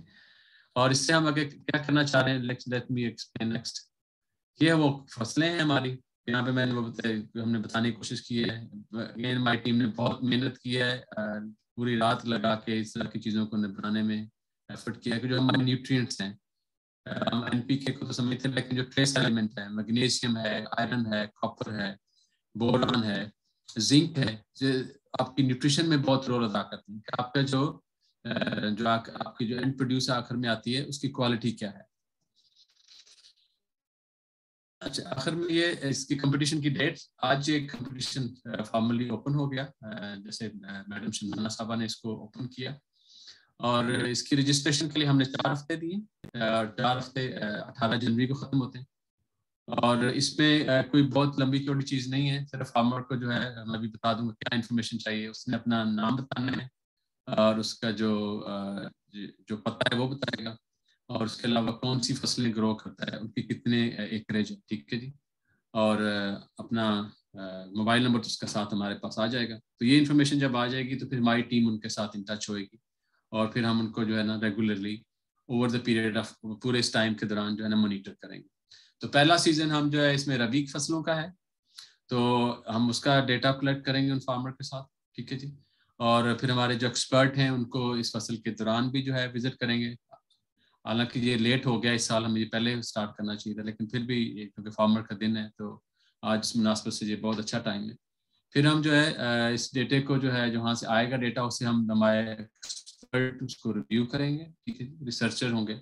اور اس سے ہم اگر کیا کرنا چاہ رہے ہیں، لیٹ می ایکسپلین نیکسٹ. یہ وہ فصلیں ہیں ہماری، یہاں پہ میں نے ہم نے بتانے کی کوشش کی ہے. ہماری ٹیم نے بہت محنت کی ہے، پوری رات لگا کے اس طرح کی چیزوں کو بنانے میں ایفرٹ کیا ہے کہ جو ہمارے نیوٹرینٹس ہیں، ہم این پی کے کو تو سمجھتے ہیں لیکن جو ٹریس ایلیمنٹ ہے، میگنیشیم ہے، آئرن ہے، کاپر ہے، بوران ہے، زنک ہے، جو آپ کی نیوٹریشن میں بہت رول ادا کرتے ہیں کہ آپ کا جو آپ کی جو اینڈ پروڈیوس آخر میں آتی ہے اس کی کوالٹی کیا ہے. اچھا آخر میں یہ اس کی کمپٹیشن کی ڈیٹ، آج یہ کمپٹیشن فارملی اوپن ہو گیا، جیسے میڈم شنانا صاحبہ نے اس کو اوپن کیا. اور اس کی رجسٹریشن کے لیے ہم نے 4 ہفتے دیے، 4 ہفتے 18 جنوری کو ختم ہوتے ہیں. اور اس میں کوئی بہت لمبی چوڑی چیز نہیں ہے، صرف فارمر کو جو ہے میں بھی بتا دوں گا کیا انفارمیشن چاہیے. اس نے اپنا نام بتانا ہے اور اس کا جو پتہ ہے وہ بتائے گا، اور اس کے علاوہ کون سی فصلیں گرو کرتا ہے، ان کی کتنے ایکریج ہے. ٹھیک ہے جی. اور اپنا موبائل نمبر تو اس کے ساتھ ہمارے پاس آ جائے گا. تو یہ انفارمیشن جب آ جائے گی تو پھر ہماری ٹیم ان کے ساتھ ان ٹچ ہوئے گی اور پھر ہم ان کو جو ہے نا regularly over the period of پورے اس ٹائم کے دوران جو ہے نا مانیٹر کریں گے. تو پہلا سیزن ہم جو ہے اس میں ربیع فصلوں کا ہے، تو ہم اس کا ڈیٹا کلیکٹ کریں گے ان فارمر کے ساتھ. ٹھیک ہے جی. اور پھر ہمارے جو ایکسپرٹ ہیں ان کو اس فصل کے دوران بھی جو ہے وزٹ کریں گے. حالانکہ یہ لیٹ ہو گیا اس سال، ہمیں یہ پہلے اسٹارٹ کرنا چاہیے تھا، لیکن پھر بھی کیونکہ فارمر کا دن ہے تو آج اس مناسبت سے یہ بہت اچھا ٹائم ہے. پھر ہم جو ہے اس ڈیٹے کو جو ہے جہاں سے آئے گا ڈیٹا، اسے ہم ہمارے ایکسپرٹ اس کو ریویو کریں گے. ٹھیک ہے. ریسرچر ہوں گے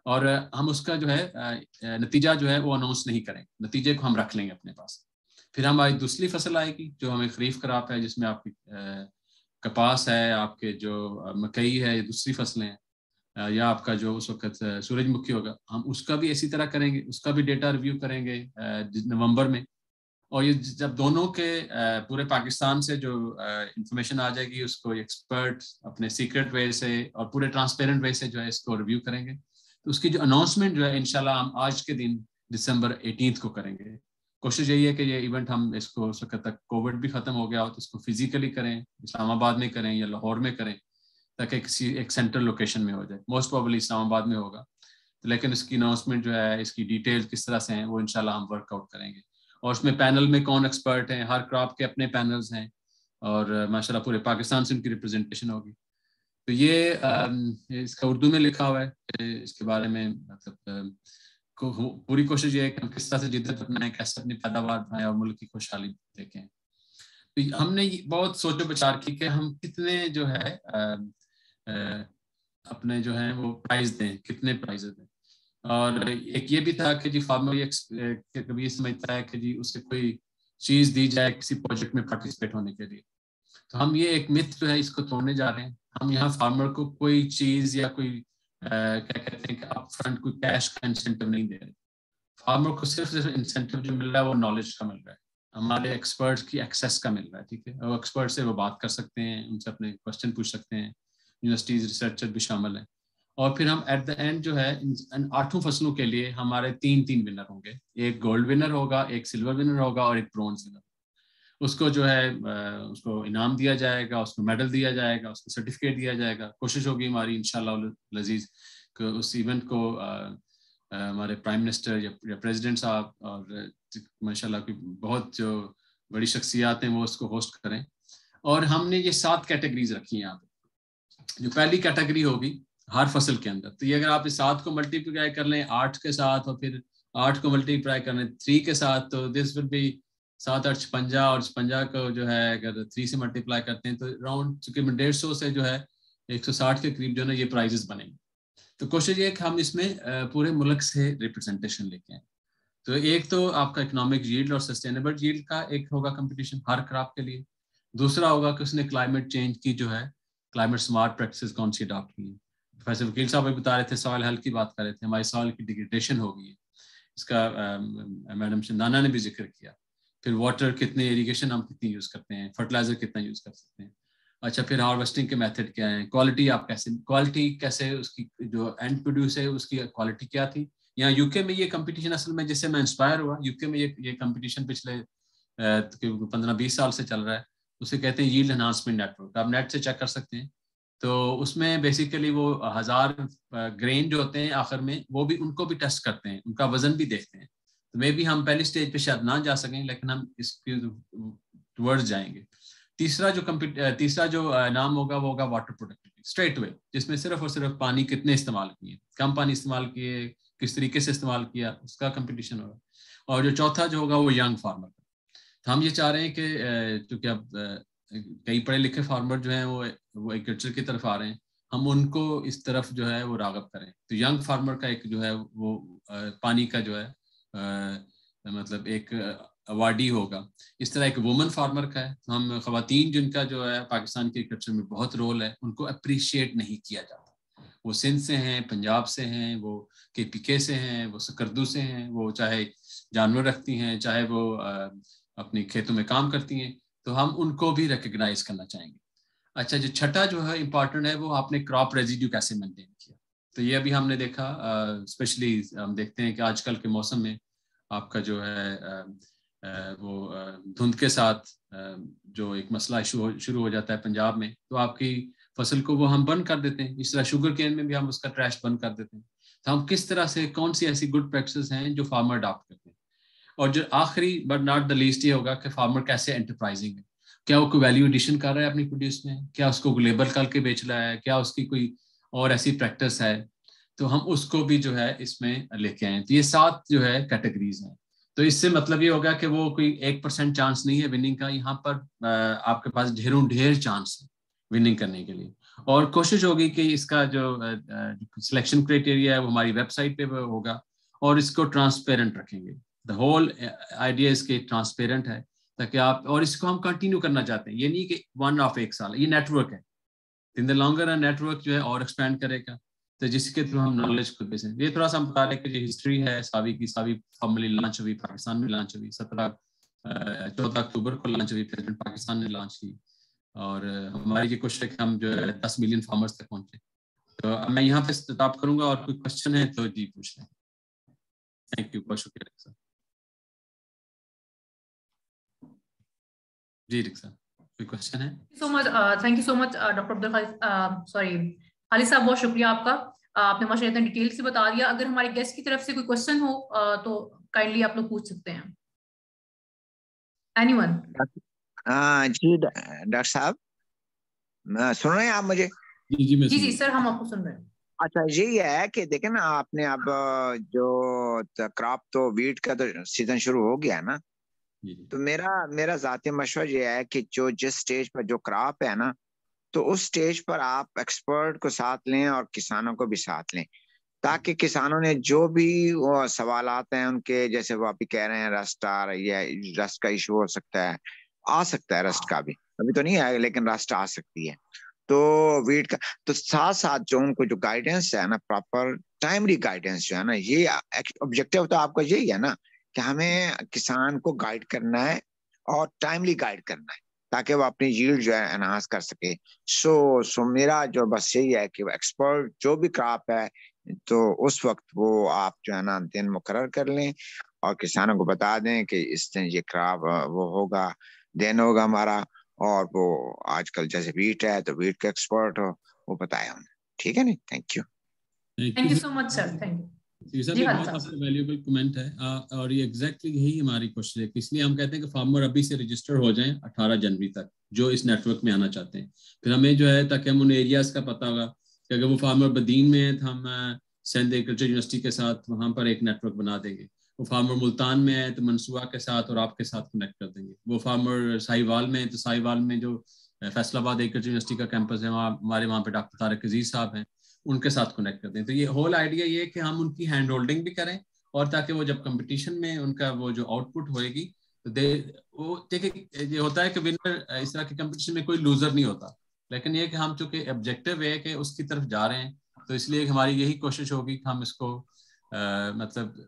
اور ہم اس کا جو ہے نتیجہ جو ہے وہ اناؤنس نہیں کریں، نتیجے کو ہم رکھ لیں گے اپنے پاس. پھر ہماری دوسری فصل آئے گی جو ہمیں خریف کراپ ہے، جس میں آپ کی کپاس ہے، آپ کے جو مکئی ہے، دوسری فصلیں ہیں، یا آپ کا جو اس وقت سورج مکھی ہوگا، ہم اس کا بھی اسی طرح کریں گے، اس کا بھی ڈیٹا ریویو کریں گے نومبر میں. اور یہ جب دونوں کے پورے پاکستان سے جو انفارمیشن آ جائے گی، اس کو ایکسپرٹ اپنے سیکرٹ وے سے اور پورے ٹرانسپیرنٹ وے سے جو ہے اس کو ریویو کریں گے. تو اس کی جو اناؤنسمنٹ جو ہے انشاءاللہ ہم آج کے دن دسمبر 18 کو کریں گے. کوشش یہی ہے کہ یہ ایونٹ ہم اس کو اس وقت تک کووڈ بھی ختم ہو گیا ہو تو اس کو فزیکلی کریں، اسلام آباد میں کریں یا لاہور میں کریں، تاکہ کسی ایک سینٹرل لوکیشن میں ہو جائے. موسٹ پروبلی اسلام آباد میں ہوگا، لیکن اس کی اناؤنسمنٹ جو ہے، اس کی ڈیٹیل کس طرح سے ہیں، وہ انشاءاللہ ہم ورک آؤٹ کریں گے. اور اس میں پینل میں کون ایکسپرٹ ہیں، ہر کراپ کے اپنے پینلز ہیں، اور ماشاءاللہ پورے پاکستان سے ان کی ریپرزنٹیشن ہوگی. تو یہ اس کا اردو میں لکھا ہوا ہے، اس کے بارے میں مطلب پوری کوشش یہ ہے کہ ہم کس طرح سے جدت اپنائیں، کیسے اپنی پیداوار بڑھائیں اور ملک کی خوشحالی دیکھیں. تو ہم نے بہت سوچ و بچار کی کہ ہم کتنے جو ہے اپنے جو ہیں وہ پرائز دیں، کتنے پرائز دیں. اور ایک یہ بھی تھا کہ جی فارمر کبھی یہ سمجھتا ہے کہ جی اسے کوئی چیز دی جائے کسی پروجیکٹ میں پارٹیسپیٹ ہونے کے لیے. تو ہم یہ ایک مت جو ہے اس کو توڑنے جا رہے ہیں. ہم یہاں فارمر کو کوئی چیز یا کوئی کیا کہتے ہیں کہ اپ فرنٹ کوئی کیش کا انسینٹیو نہیں دے رہے. فارمر کو صرف انسینٹیو جو مل رہا ہے وہ نالج کا مل رہا ہے، ہمارے ایکسپرٹس کی ایکسیس کا مل رہا ہے. ٹھیک ہے، وہ ایکسپرٹ سے وہ بات کر سکتے ہیں، ان سے اپنے کوشچن پوچھ سکتے ہیں، یونیورسٹیز ریسرچر بھی شامل ہیں. اور پھر ہم ایٹ دا اینڈ جو ہے ان 8 فصلوں کے لیے ہمارے 3 ونر ہوں گے. ایک گولڈ ونر ہوگا، ایک سلور ونر ہوگا اور ایک برونز ونر. اس کو جو ہے اس کو انعام دیا جائے گا، اس کو میڈل دیا جائے گا، اس کو سرٹیفکیٹ دیا جائے گا. کوشش ہوگی ہماری انشاءاللہ العزیز کہ اس ایونٹ کو ہمارے پرائم منسٹر یا پریزیڈنٹ صاحب اور ماشاءاللہ کی بہت جو بڑی شخصیات ہیں وہ اس کو ہوسٹ کریں. اور ہم نے یہ 7 کیٹیگریز رکھی ہیں یہاں پہ. جو پہلی کیٹیگری ہوگی ہر فصل کے اندر، تو یہ اگر آپ اس 7 کو ملٹیپلائی کر لیں 8 کے ساتھ، اور پھر 8 کو ملٹیپلائی کر لیں 3 کے ساتھ، تو دس ول بی 7 8 56، اور 56 کو جو ہے اگر 3 سے ملٹیپلائی کرتے ہیں تو اراؤنڈ چونکہ 150 سے جو ہے 160 کے قریب جو ہے نا یہ پرائزز بنیں گے. تو کوشش یہ ہے کہ ہم اس میں پورے ملک سے ریپرزنٹیشن لے کے آئیں. تو ایک تو آپ کا اکنامک ییلڈ اور سسٹینیبل ییلڈ کا ایک ہوگا کمپٹیشن ہر کراپ کے لیے. دوسرا ہوگا کہ اس نے کلائمیٹ چینج کی جو ہے کلائمیٹ سمارٹ پریکٹسز کون سی اڈاپٹ کی ہیں. پروفیسر وکیل صاحب بھی بتا رہے تھے سوائل ہیلتھ کی بات کر رہے تھے، ہماری سوائل کی ڈیگریڈیشن ہو گئی ہے، اس کا میڈم شندانہ نے بھی ذکر کیا. پھر واٹر کتنے، اریگیشن ہم کتنی یوز کرتے ہیں، فرٹیلائزر کتنا یوز کر سکتے ہیں. اچھا پھر ہارویسٹنگ کے میتھڈ کیا ہیں، کوالٹی آپ کیسے اس کی جو اینڈ پروڈیوس ہے اس کی کوالٹی کیا تھی. یہاں یو کے میں یہ کمپٹیشن اصل میں جس سے میں انسپائر ہوا، یو کے میں یہ کمپٹیشن پچھلے 15-20 سال سے چل رہا ہے. اسے کہتے ہیں ییلڈ انہانسمنٹ نیٹ ورک، آپ نیٹ سے چیک کر سکتے ہیں. تو اس میں بیسیکلی وہ 1000 گرین جو ہوتے ہیں آخر میں وہ بھی ان کو بھی ٹیسٹ کرتے ہیں، ان کا وزن بھی دیکھتے ہیں. تو میں بھی ہم پہلی سٹیج پہ شاید نہ جا سکیں لیکن ہم اس کے ٹورڈز جائیں گے. تیسرا جو نام ہوگا وہ ہوگا واٹر پروڈکٹیوٹی اسٹریٹ وے، جس میں صرف اور صرف پانی کتنے استعمال کیے، کم پانی استعمال کیے، کس طریقے سے استعمال کیا، اس کا کمپٹیشن ہوگا. اور جو چوتھا جو ہوگا وہ ینگ فارمر کا. تو ہم یہ چاہ رہے ہیں کہ چونکہ اب کئی پڑھے لکھے فارمر جو ہیں وہ ایگریکلچر کی طرف آ رہے ہیں، ہم ان کو اس طرف جو ہے وہ راغب کریں. تو ینگ فارمر کا ایک جو ہے وہ پانی کا جو ہے مطلب ایک ایوارڈی ہوگا. اس طرح ایک وومن فارمر کا ہے. ہم خواتین جن کا جو ہے پاکستان کے ایگریکلچر میں بہت رول ہے ان کو اپریشیٹ نہیں کیا جاتا. وہ سندھ سے ہیں، پنجاب سے ہیں، وہ کے پی کے سے ہیں، وہ سکردو سے ہیں، وہ چاہے جانور رکھتی ہیں چاہے وہ اپنی کھیتوں میں کام کرتی ہیں. تو ہم ان کو بھی ریکگنائز کرنا چاہیں گے. اچھا جو چھٹا جو ہے امپورٹنٹ ہے وہ آپ نے کراپ ریزیڈیو کیسے مینٹین کیا. تو یہ ابھی ہم نے دیکھا اسپیشلی ہم دیکھتے ہیں کہ آج کل کے موسم میں آپ کا جو ہے وہ دھند کے ساتھ جو ایک مسئلہ شروع ہو جاتا ہے پنجاب میں، تو آپ کی فصل کو وہ ہم بند کر دیتے ہیں. اس طرح شوگر کین میں بھی ہم اس کا ٹریش بند کر دیتے ہیں. تو ہم کس طرح سے کون سی ایسی گڈ پریکٹسز ہیں جو فارمر اڈاپٹ کرتے ہیں. اور جو آخری بٹ ناٹ دا لیسٹ یہ ہوگا کہ فارمر کیسے انٹرپرائزنگ ہے. کیا وہ کوئی ویلیو ایڈیشن کر رہا ہے اپنی پروڈیوس میں، کیا اس کو لیبل کر کے بیچ رہا ہے، کیا اس کی کوئی اور ایسی پریکٹس ہے. تو ہم اس کو بھی جو ہے اس میں لے کے آئیں. تو یہ 7 جو ہے کیٹیگریز ہیں. تو اس سے مطلب یہ ہوگا کہ وہ کوئی 1% چانس نہیں ہے وننگ کا. یہاں پر آپ کے پاس ڈھیر چانس ہے وننگ کرنے کے لیے. اور کوشش ہوگی کہ اس کا جو سلیکشن کرائٹیریا ہے وہ ہماری ویب سائٹ پہ ہوگا اور اس کو ٹرانسپیرنٹ رکھیں گے. دا ہول آئیڈیا اس کے ٹرانسپیرنٹ ہے تاکہ آپ, اور اس کو ہم کنٹینیو کرنا چاہتے ہیں, یہ نہیں کہ ون آف ایک سال, یہ نیٹ ورک ہے. ان دا لانگر نیٹ ورک جو ہے اور ایکسپینڈ کرے گا, تو جس کے تھرو ہم نالج کو بیسیں. یہ تھوڑا سا ہم بتا رہے ہیں کہ جو ہسٹری ہے ساوی کی, ساوی فارملی لانچ ہوئی پاکستان میں, لانچ ہوئی 14 اکتوبر کو لانچ ہوئی, پریزیڈنٹ پاکستان نے لانچ کی, اور ہماری یہ کوشش ہے کہ ہم جو ہے 10 ملین فارمرز تک پہنچے. تو میں یہاں پہ اسٹاپ کروں گا, اور کوئی کوشچن ہے تو جی پوچھ لیں. تھینک یو, بہت شکریہ رکسا. جی رکسا, کوئی کوشچن ہے؟ Thank you so much doctor Abdul Khaliq, sorry Khalid صاحب, بہت شکریہ آپ کا. آپ نے ماشاء اللہ اتنا ڈیٹیل سے بتا دیا. اگر ہمارے گیسٹ کی طرف سے کوئی کوشچن ہو تو کائنڈلی آپ لوگ پوچھ سکتے ہیں. Any one? جی ڈاکٹر صاحب سن رہے ہیں آپ مجھے؟ جی سر, ہم آپ کو سن رہے ہیں. اچھا, یہی ہے کہ دیکھیں نا, آپ نے اب جو کراپ تو ویٹ کا تو سیزن شروع ہو گیا ہے نا, تو میرا ذاتی مشورہ یہ ہے کہ جو جس سٹیج پر جو کراپ ہے نا, تو اس سٹیج پر آپ ایکسپرٹ کو ساتھ لیں اور کسانوں کو بھی ساتھ لیں, تاکہ کسانوں نے جو بھی سوالات ہیں ان کے, جیسے وہ ابھی کہہ رہے ہیں رسٹ آ رہی ہے, رسٹ کا ایشو ہو سکتا ہے, آ سکتا ہے رسٹ کا بھی, ابھی تو نہیں آئے لیکن رسٹ آ سکتی ہے. تو ویٹ کا تو ساتھ ساتھ جو ان کو جو گائیڈنس ہے نا, پراپر ٹائملی گائیڈنس جو ہے نا, یہ آبجیکٹیو تو آپ کا یہی ہے نا کہ ہمیں کسان کو گائیڈ کرنا ہے اور ٹائملی گائیڈ کرنا ہے تاکہ وہ اپنی ییلڈ جو ہے انہانس کر سکے. سو میرا جو بس یہی ہے کہ ایکسپرٹ جو بھی کراپ ہے تو اس وقت وہ آپ جو ہے نا دن مقرر کر لیں اور کسانوں کو بتا دیں کہ اس دن یہ کراپ وہ ہوگا, دن ہوگا ہمارا, اور وہ آج کل جیسے ویٹ ہے تو ویٹ کا ایکسپرٹ ہو وہ بتایا ہم نے. ٹھیک ہے نہیں؟ Thank you. Thank you so much sir. Thank you. Sir یہ بہت آپ کا ویلیوبل کمنٹ ہے, اور یہ ایگزیکٹلی یہی ہماری کوشش ہے, اس لیے ہم کہتے ہیں کہ فارمر ابھی سے رجسٹر ہو جائیں 18 جنوری تک جو اس نیٹ ورک میں آنا چاہتے ہیں. پھر ہمیں جو ہے تاکہ ہم ان ایریاز کا پتہ ہوگا کہ اگر وہ فارمر بدین میں ہیں تو ہم سندھ ایگریکلچر یونیورسٹی کے ساتھ وہاں پر ایک نیٹ ورک بنا دیں گے. وہ فارمر ملتان میں ہے تو منصوبہ کے ساتھ اور آپ کے ساتھ کنیکٹ کر دیں گے. وہ فارمر ساہیوال میں ہے تو ساہیوال میں جو فیصل آباد ایگریکلچر یونیورسٹی کا کیمپس ہے, وہاں ہمارے وہاں پہ ڈاکٹر طارق عزیز صاحب ہیں, ان کے ساتھ کنیکٹ کرتے ہیں. تو یہ ہول آئیڈیا یہ ہے کہ ہم ان کی ہینڈ ہولڈنگ بھی کریں, اور تاکہ وہ جب کمپٹیشن میں ان کا وہ جو آؤٹ پٹ ہوئے گی تو وہ دیکھیں, یہ ہوتا ہے کہ ونر اس طرح کے کمپٹیشن میں کوئی لوزر نہیں ہوتا, لیکن یہ کہ ہم چونکہ آبجیکٹیو ہے کہ اس کی طرف جا رہے ہیں, تو اس لیے ہماری یہی کوشش ہوگی کہ ہم اس کو مطلب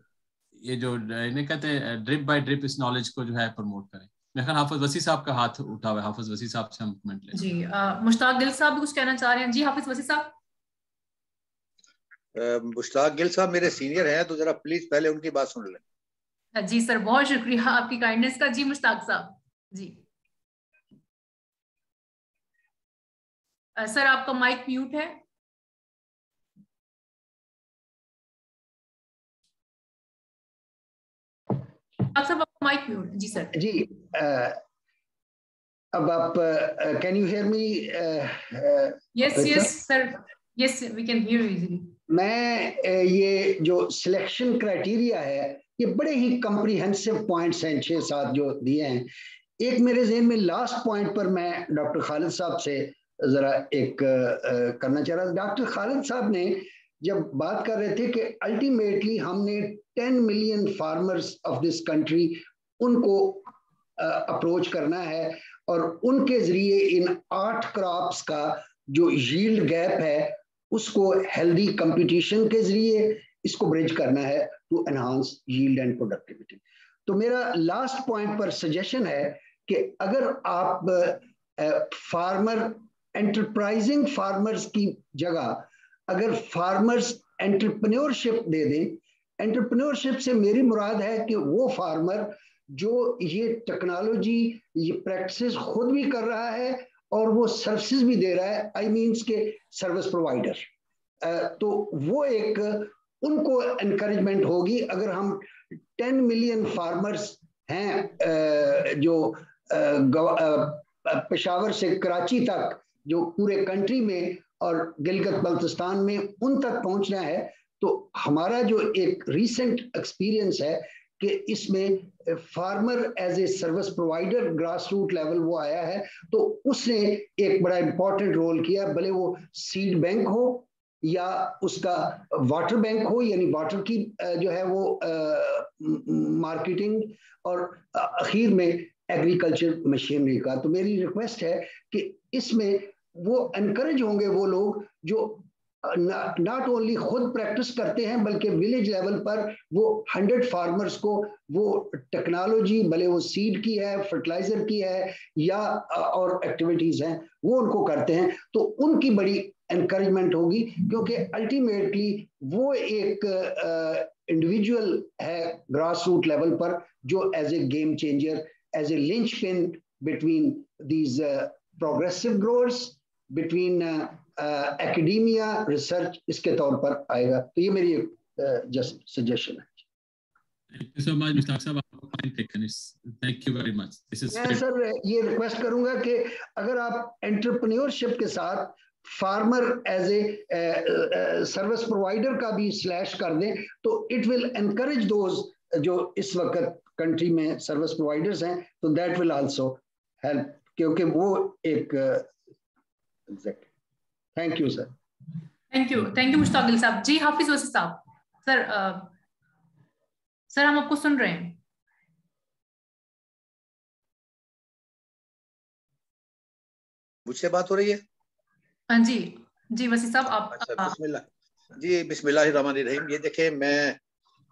یہ جو انہیں کہتے ہیں ڈرپ بائی ڈرپ اس نالج کو جو ہے پروموٹ کریں. میرے خیال حافظ وسیع صاحب کا ہاتھ اٹھا ہوا ہے, حافظ وسیع صاحب سے ہم کمنٹ لیں. جی مشتاق گل صاحب بھی کچھ کہنا چاہ رہے ہیں. جی حافظ وسیع صاحب. مشتاق گل صاحب میرے سینئر ہیں, تو ذرا پلیز پہلے ان کی بات سن لیں. جی سر, بہت شکریہ آپ کی کائنڈنس کا. جی مشتاق صاحب. جی سر آپ کا مائک میوٹ ہے. صاحب آپ کا مائک میوٹ. جی سر. جی اب آپ can you hear me? Yes yes sir, yes we can hear you easily. میں یہ جو سلیکشن کرائٹیریا ہے یہ بڑے ہی کمپریہنسو پوائنٹس ہیں, 6-7 جو دیے ہیں. ایک میرے ذہن میں لاسٹ پوائنٹ پر میں ڈاکٹر خالد صاحب سے ذرا ایک کرنا چاہ رہا. ڈاکٹر خالد صاحب نے جب بات کر رہے تھے کہ الٹیمیٹلی ہم نے 10 million farmers of this country in کو اپروچ کرنا ہے, اور ان کے ذریعے ان 8 کراپس کا جو ییلڈ گیپ ہے اس کو ہیلدی کمپٹیشن کے ذریعے اس کو برج کرنا ہے to enhance yield and productivity. تو میرا لاسٹ پوائنٹ پر سجیشن ہے کہ اگر آپ فارمر انٹرپرائزنگ فارمرز کی جگہ اگر فارمرز انٹرپرینورشپ دے دیں, انٹرپرینورشپ سے میری مراد ہے کہ وہ فارمر جو یہ ٹیکنالوجی یہ پریکٹسز خود بھی کر رہا ہے اور وہ سروسز بھی دے رہا ہے, آئی مینس کے سروس پرووائڈر, تو وہ ایک ان کو انکریجمنٹ ہوگی. اگر ہم 10 ملین فارمرز ہیں جو پشاور سے کراچی تک جو پورے کنٹری میں اور گلگت بلتستان میں ان تک پہنچنا ہے, تو ہمارا جو ایک ریسنٹ ایکسپیرینس ہے کہ اس میں farmer as a service provider grass root level وہ آیا ہے, تو اس نے ایک بڑا امپورٹنٹ رول کیا, بھلے وہ سیڈ بینک ہو یا اس کا واٹر بینک ہو, یعنی واٹر کی جو ہے وہ مارکیٹنگ, اور اخیر میں ایگریکلچر مشینری کا. تو میری ریکویسٹ ہے کہ اس میں وہ انکریج ہوں گے وہ لوگ جو ناٹ اونلی خود پریکٹس کرتے ہیں بلکہ ولیج لیول پر وہ 100 فارمرز کو وہ ٹیکنالوجی, بھلے وہ سیڈ کی ہے, فرٹیلائزر کی ہے یا اور ایکٹیویٹیز ہیں, وہ ان کو کرتے ہیں, تو ان کی بڑی انکریجمنٹ ہوگی, کیونکہ الٹیمیٹلی وہ ایک انڈیویجول ہے گراس روٹ لیول پر جو as a game changer, as a linchpin between these progressive growers, between academia, research, اس کے طور پر آئے گا. تو یہ میری جسٹ سجیشن ہے. Thank you so much, Mr. Aksab. Thank you very much. میں سر یہ ریکویسٹ کروں گا کہ اگر آپ انٹرپرینیورشپ کے ساتھ farmer as a service provider کا بھی سلیش کر دیں تو اٹ ول انکریج دوز جو اس وقت کنٹری میں سروس پرووائڈرز ہیں, تو دیٹ ول آلسو ہیلپ, کیونکہ وہ ایک thank you sir. Thank you Mushtaq Ali صاحب. جی حافظ وسیع صاحب. سر ہم آپ کو سن رہے ہیں. مجھ سے بات ہو رہی ہے؟ ہاں جی وسیع صاحب آپ. بسم اللہ. جی بسم اللہ الرحمن الرحیم. یہ دیکھیں, میں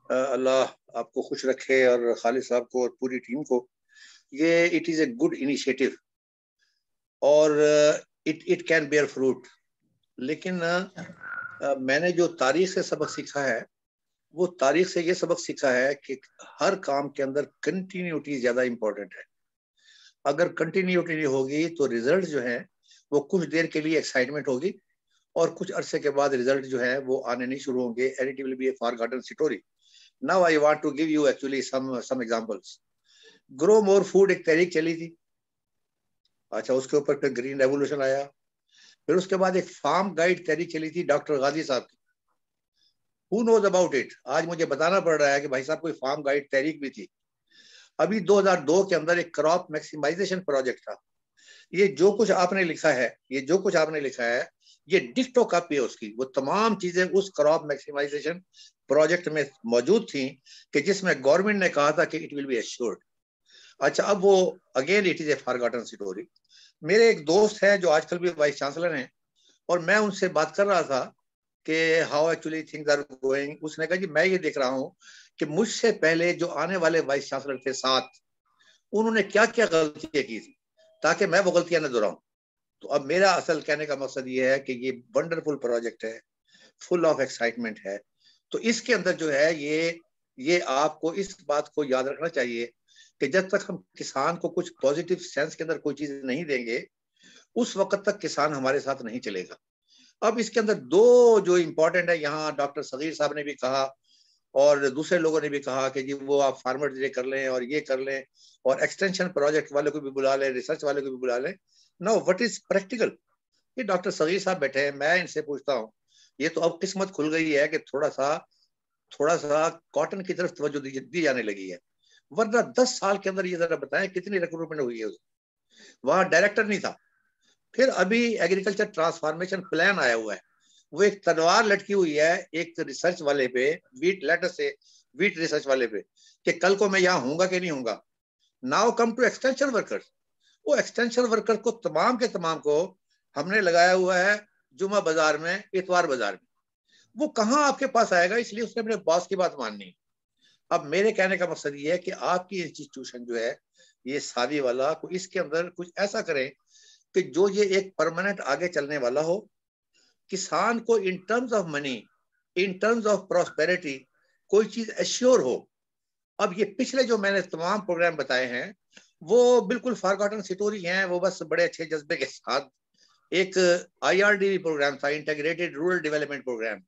اللہ آپ کو خوش رکھے اور خالد صاحب کو اور پوری ٹیم کو. یہ it is a good initiative اور اٹ کین بیئر فروٹ. لیکن میں نے جو تاریخ سے سبق سیکھا ہے وہ تاریخ سے یہ سبق سیکھا ہے کہ ہر کام کے اندر کنٹینیوٹی زیادہ امپورٹنٹ ہے. اگر کنٹینیوٹی نہیں ہوگی تو ریزلٹ جو ہیں وہ کچھ دیر کے لیے ایکسائٹمنٹ ہوگی اور کچھ عرصے کے بعد ریزلٹ جو ہے وہ آنے نہیں شروع ہوں گے. And it will be a forgotten story. Now I want to give you actually some examples. Grow more food ایک تحریک چلی تھی, اچھا اس کے اوپر پھر گرین ریولوشن آیا, پھر اس کے بعد ایک فارم گائیڈ تحریک چلی تھی ڈاکٹر غازی صاحب کی. Who knows about it؟ آج مجھے بتانا پڑ رہا ہے کہ بھائی صاحب کوئی فارم گائیڈ تحریک بھی تھی. ابھی 2002 کے اندر ایک کراپ میکسیمائزیشن پروجیکٹ تھا. یہ جو کچھ آپ نے لکھا ہے یہ ڈکٹو کاپی ہے اس کی. وہ تمام چیزیں اس کراپ میکسیمائزیشن پروجیکٹ میں موجود تھیں کہ جس میں گورنمنٹ نے کہا تھا کہ اٹ ول بی ایشورڈ. اچھا اب وہ again it is a forgotten story. میرے ایک دوست ہیں جو آج کل بھی وائس چانسلر ہیں, اور میں ان سے بات کر رہا تھا کہ how actually things are going. اس نے کہا جی میں یہ دیکھ رہا ہوں کہ مجھ سے پہلے جو آنے والے وائس چانسلر تھے 7, انہوں نے کیا کیا غلطیاں کی تھی تاکہ میں وہ غلطیاں نہ دہراؤں. تو اب میرا اصل کہنے کا مقصد یہ ہے کہ یہ ونڈرفل پروجیکٹ ہے, فل آف ایکسائٹمنٹ ہے. تو اس کے اندر جو ہے یہ آپ کو اس بات کو یاد رکھنا چاہیے کہ جب تک ہم کسان کو کچھ پازیٹیو سینس کے اندر کوئی چیز نہیں دیں گے اس وقت تک کسان ہمارے ساتھ نہیں چلے گا. اب اس کے اندر 2 جو امپورٹنٹ ہے, یہاں ڈاکٹر صغیر صاحب نے بھی کہا اور دوسرے لوگوں نے بھی کہا کہ جی وہ آپ فارمر ڈے کر لیں اور یہ کر لیں اور ایکسٹینشن پروجیکٹ والے کو بھی بلا لیں, ریسرچ والے کو بھی بلا لیں. No what is practical? یہ ڈاکٹر صغیر صاحب بیٹھے ہیں, میں ان سے پوچھتا ہوں, یہ تو اب قسمت کھل گئی ہے کہ تھوڑا سا کاٹن کی طرف توجہ دی جانے لگی ہے, ورنہ 10 سال کے اندر یہ ذرا بتائیں کتنی ریکروٹمنٹ ہوئی ہے. وہاں ڈائریکٹر نہیں تھا. پھر ابھی ایگریکلچر ٹرانسفارمیشن پلان آیا ہوا ہے, وہ ایک تلوار لٹکی ہوئی ہے ایک ریسرچ والے پہ, ویٹ ریسرچ والے پہ, کہ کل کو میں یہاں ہوں گا کہ نہیں ہوں گا. Now come to extension worker. وہ ایکسٹینشن ورکر کو تمام کے تمام کو ہم نے لگایا ہوا ہے جمعہ بازار میں, اتوار بازار میں. وہ کہاں آپ کے پاس آئے گا؟ اس لیے اس نے اپنے باس کی بات ماننی. اب میرے کہنے کا مقصد یہ ہے کہ آپ کی انسٹیٹیوشن جو ہے یہ ساوی والا کو اس کے اندر کچھ ایسا کریں کہ جو یہ ایک پرماننٹ آگے چلنے والا ہو. کسان کو in terms of money, in terms of prosperity کوئی چیز ایشور ہو. اب یہ پچھلے جو میں نے تمام پروگرام بتائے ہیں وہ بالکل فارگاٹن اسٹوری ہیں, وہ بس بڑے اچھے جذبے کے ساتھ. ایک IRDP پروگرام تھا, انٹیگریٹڈ رورل ڈیولپمنٹ پروگرام,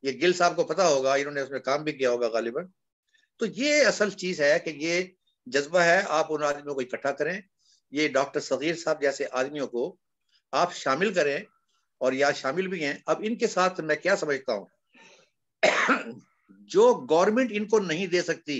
یہ گل صاحب کو پتا ہوگا, انہوں نے اس میں کام بھی کیا ہوگا غالباً. تو یہ اصل چیز ہے کہ یہ جذبہ ہے, آپ ان آدمیوں کو اکٹھا کریں. یہ ڈاکٹر صغیر صاحب جیسے آدمیوں کو آپ شامل کریں, اور یا شامل بھی ہیں. اب ان کے ساتھ میں کیا سمجھتا ہوں, جو گورنمنٹ ان کو نہیں دے سکتی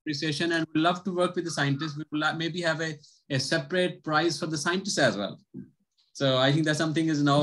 appreciation and we love to work with the scientists. We will maybe have a separate prize for the scientists as well. So I think that something is now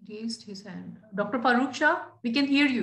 Raised his hand. Dr. Farooq Shah, we can hear you.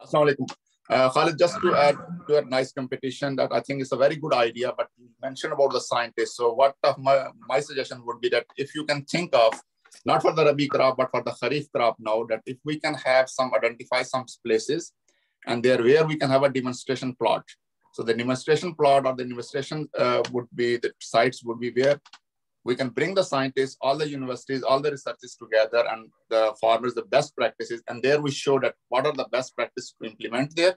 Assalamu alaikum. Khalid, just to add to a nice competition, that I think is a very good idea, but you mentioned about the scientists. So what of my suggestion would be that if you can think of, not for the Rabi crop, but for the Kharif crop now, that if we can have identify some places and there where we can have a demonstration plot. So the demonstration plot or the demonstration would be, the sites would be where we can bring the scientists, all the universities, all the researchers together, and the farmers, the best practices, and there we show that what are the best practices to implement there.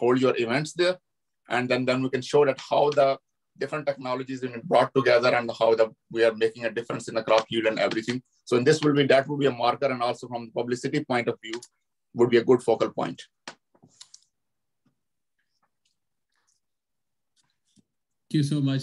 hold your events there, and then we can show that how the different technologies have been brought together and how we are making a difference in the crop yield and everything. So in this that will be a marker, and also from the publicity point of view would be a good focal point. Thank you so much.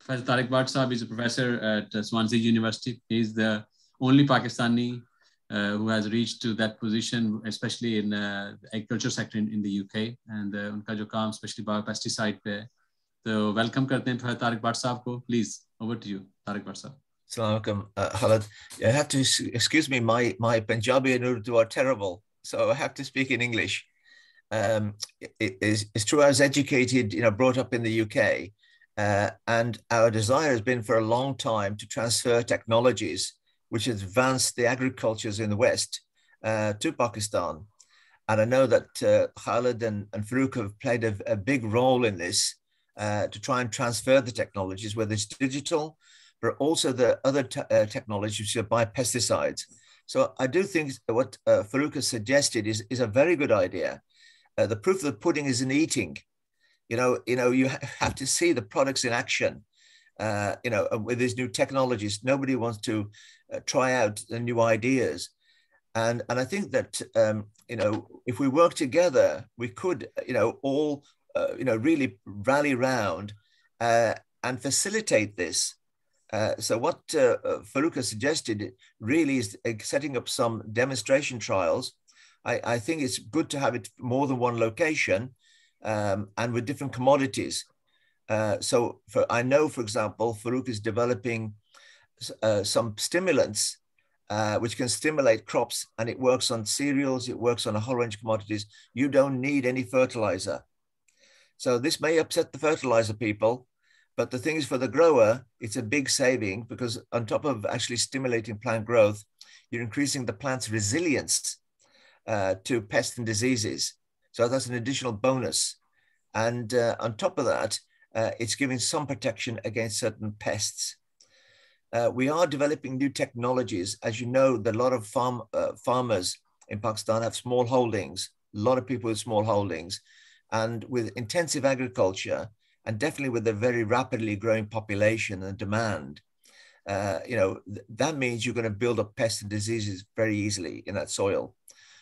Professor Tariq Bhatt saab is a professor at Swansea University. He is the only Pakistani who has reached to that position, especially in the agriculture sector in the UK. And unka jo kaam especially biopesticide pe hai. So welcome karte hain Professor Tariq Bhatt saab ko. Please, over to you, Tariq Bhatt saab. Assalamu alaikum, Khalid. I have to excuse me, my Punjabi and Urdu are terrible, so I have to speak in English. It's true I was educated, brought up in the UK. And our desire has been for a long time to transfer technologies which advance the agricultures in the West to Pakistan. And I know that Khalid and Farouk have played a big role in this to try and transfer the technologies, whether it's digital, but also the other technologies which are biopesticides. So I do think what Farouk has suggested is a very good idea. The proof of the pudding is in eating. You have to see the products in action, with these new technologies. Nobody wants to try out the new ideas. And I think that, if we work together, we could, all, really rally round and facilitate this. So what Farouk has suggested really is setting up some demonstration trials. I think it's good to have it more than one location. And with different commodities. I know, for example, Farouk is developing some stimulants which can stimulate crops, and it works on cereals, it works on a whole range of commodities. You don't need any fertilizer. So this may upset the fertilizer people, but the thing is, for the grower, it's a big saving, because on top of actually stimulating plant growth, you're increasing the plant's resilience to pests and diseases. So that's an additional bonus. And on top of that, it's giving some protection against certain pests. We are developing new technologies. As you know, a lot of farmers in Pakistan have small holdings, a lot of people with small holdings. And with intensive agriculture, and definitely with a very rapidly growing population and demand, that means you're going to build up pests and diseases very easily in that soil.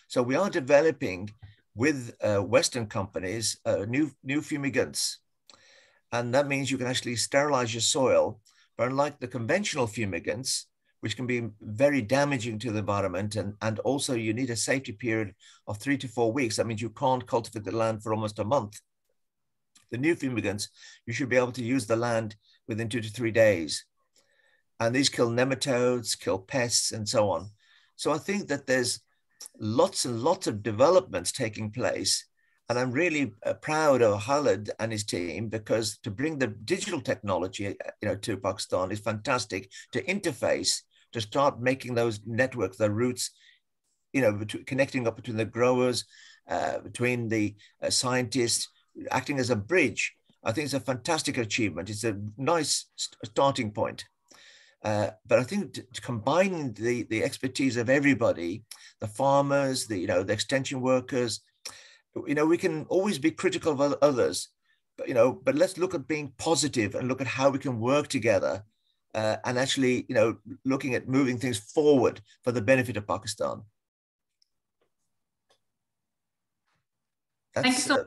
So we are developing with Western companies new fumigants. And that means you can actually sterilize your soil. But unlike the conventional fumigants, which can be very damaging to the environment, and also you need a safety period of 3 to 4 weeks. That means you can't cultivate the land for almost a month. The new fumigants, you should be able to use the land within 2 to 3 days. And these kill nematodes, kill pests, and so on. So I think that there's lots and lots of developments taking place. And I'm really proud of Khalid and his team, because to bring the digital technology, to Pakistan is fantastic. To interface, to start making those networks, the routes, connecting up between the growers, between the scientists, acting as a bridge. I think it's a fantastic achievement. It's a nice starting point. But I think to combine the expertise of everybody, the farmers, the extension workers, we can always be critical of others, but let's look at being positive and look at how we can work together and actually, looking at moving things forward for the benefit of Pakistan. Thank you so much.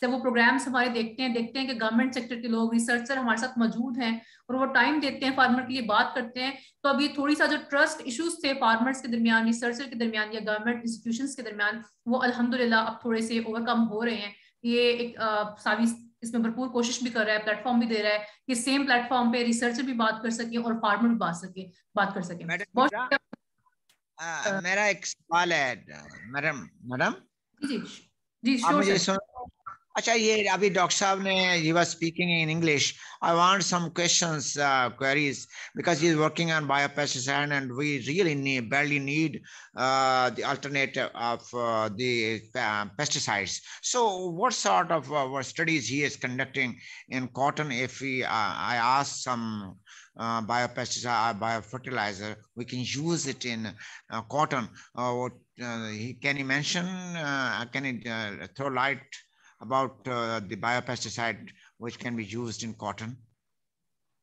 جب وہ پروگرامس ہمارے دیکھتے ہیں کہ گورنمنٹ سیکٹر کے لوگ ریسرچر ہمارے ساتھ موجود ہیں اور وہ ٹائم دیتے ہیں فارمر کے لیے بات کرتے ہیں, تو ابھی تھوڑی سا جو ٹرسٹ ایشوز تھے فارمرز کے درمیان, ریسرچر کے درمیان یا گورنمنٹ انسٹیٹیوشنز کے درمیان, وہ الحمدللہ اب تھوڑے سے اوور کم ہو رہے ہیں. یہ ایک ساوی اس میں بھرپور کوشش بھی کر رہا ہے, پلیٹ فارم بھی دے رہا ہے کہ سیم پلیٹ فارم پہ ریسرچر بھی بات کر سکیں اور فارمر بھی بات کر سکیں. میرا ایک سوال ہے میڈم. جی شور. اچھا یہ ابھی ڈاکٹر صاحب نے he was speaking in English. I want some questions, queries, because he is working on biopesticide and we really barely need the alternative of the pesticides. So what sort of studies he is conducting in cotton? If I ask some biopesticide, biofertilizer, we can use it in cotton. Can you mention, can you throw light about the biopesticide which can be used in cotton?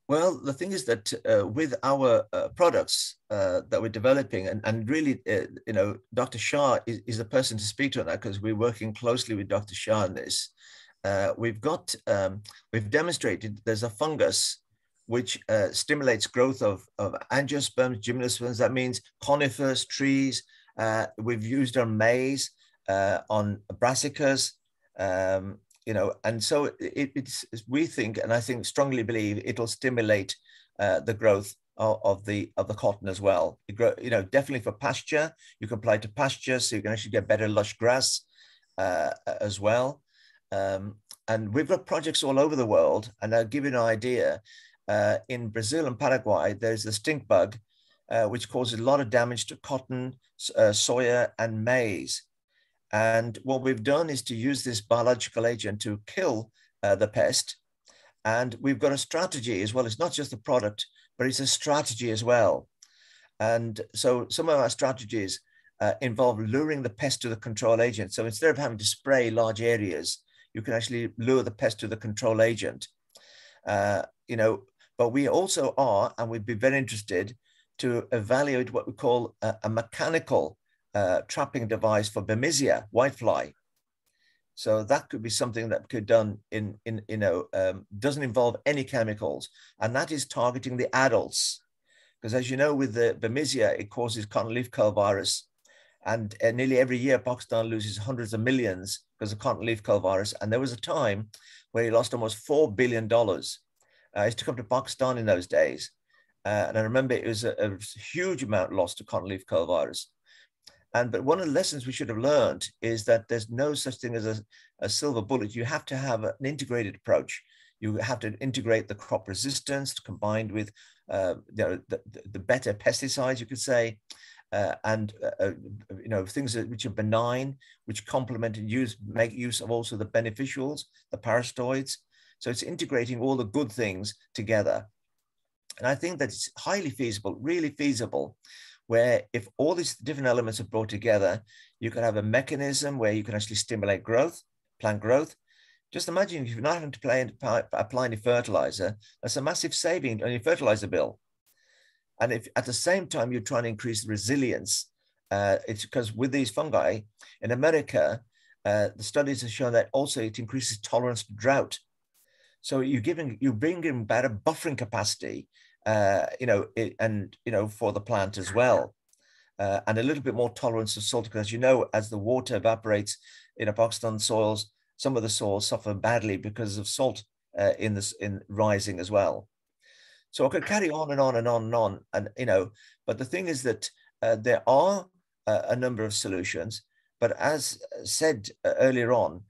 Well, the thing is that with our products that we're developing, and really, Dr. Shah is the person to speak to on that, because we're working closely with Dr. Shah on this. We've demonstrated there's a fungus which stimulates growth of angiosperms, gymnosperms. That means conifers, trees. We've used on maize, on brassicas. And so it's we think, and I think strongly believe, it'll stimulate the growth of the cotton as well. Definitely for pasture, you can apply to pasture, so you can actually get better lush grass as well. And we've got projects all over the world, and I'll give you an idea. In Brazil and Paraguay, there's the stink bug, which causes a lot of damage to cotton, soya, and maize. And what we've done is to use this biological agent to kill the pest. And we've got a strategy as well. It's not just the product, but it's a strategy as well. And so some of our strategies involve luring the pest to the control agent. So instead of having to spray large areas, you can actually lure the pest to the control agent. But we also are, and we'd be very interested to evaluate what we call a mechanical trapping device for Bemisia whitefly. So that could be something that could be done doesn't involve any chemicals, and that is targeting the adults. Because as you know, with the Bemisia, it causes cotton leaf curl virus, and nearly every year Pakistan loses hundreds of millions because of cotton leaf curl virus. And there was a time where he lost almost $4 billion. I used to come to Pakistan in those days, and I remember it was a huge amount lost to cotton leaf curl virus. But one of the lessons we should have learned is that there's no such thing as a silver bullet. You have to have an integrated approach. You have to integrate the crop resistance combined with the better pesticides, you could say, and things which are benign, which complement and make use of also the beneficials, the parasitoids. So it's integrating all the good things together. And I think that it's highly feasible, really feasible, where if all these different elements are brought together, you can have a mechanism where you can actually stimulate growth, plant growth. Just imagine if you're not having to apply any fertilizer, that's a massive saving on your fertilizer bill. And if at the same time you're trying to increase resilience, it's because with these fungi in America, the studies have shown that also it increases tolerance to drought. So you bring in better buffering capacity, for the plant as well, and a little bit more tolerance to salt, because as the water evaporates in Pakistan soils, some of the soils suffer badly because of salt in rising as well. So I could carry on and on and on and on, but the thing is that there are a number of solutions, but as said earlier on,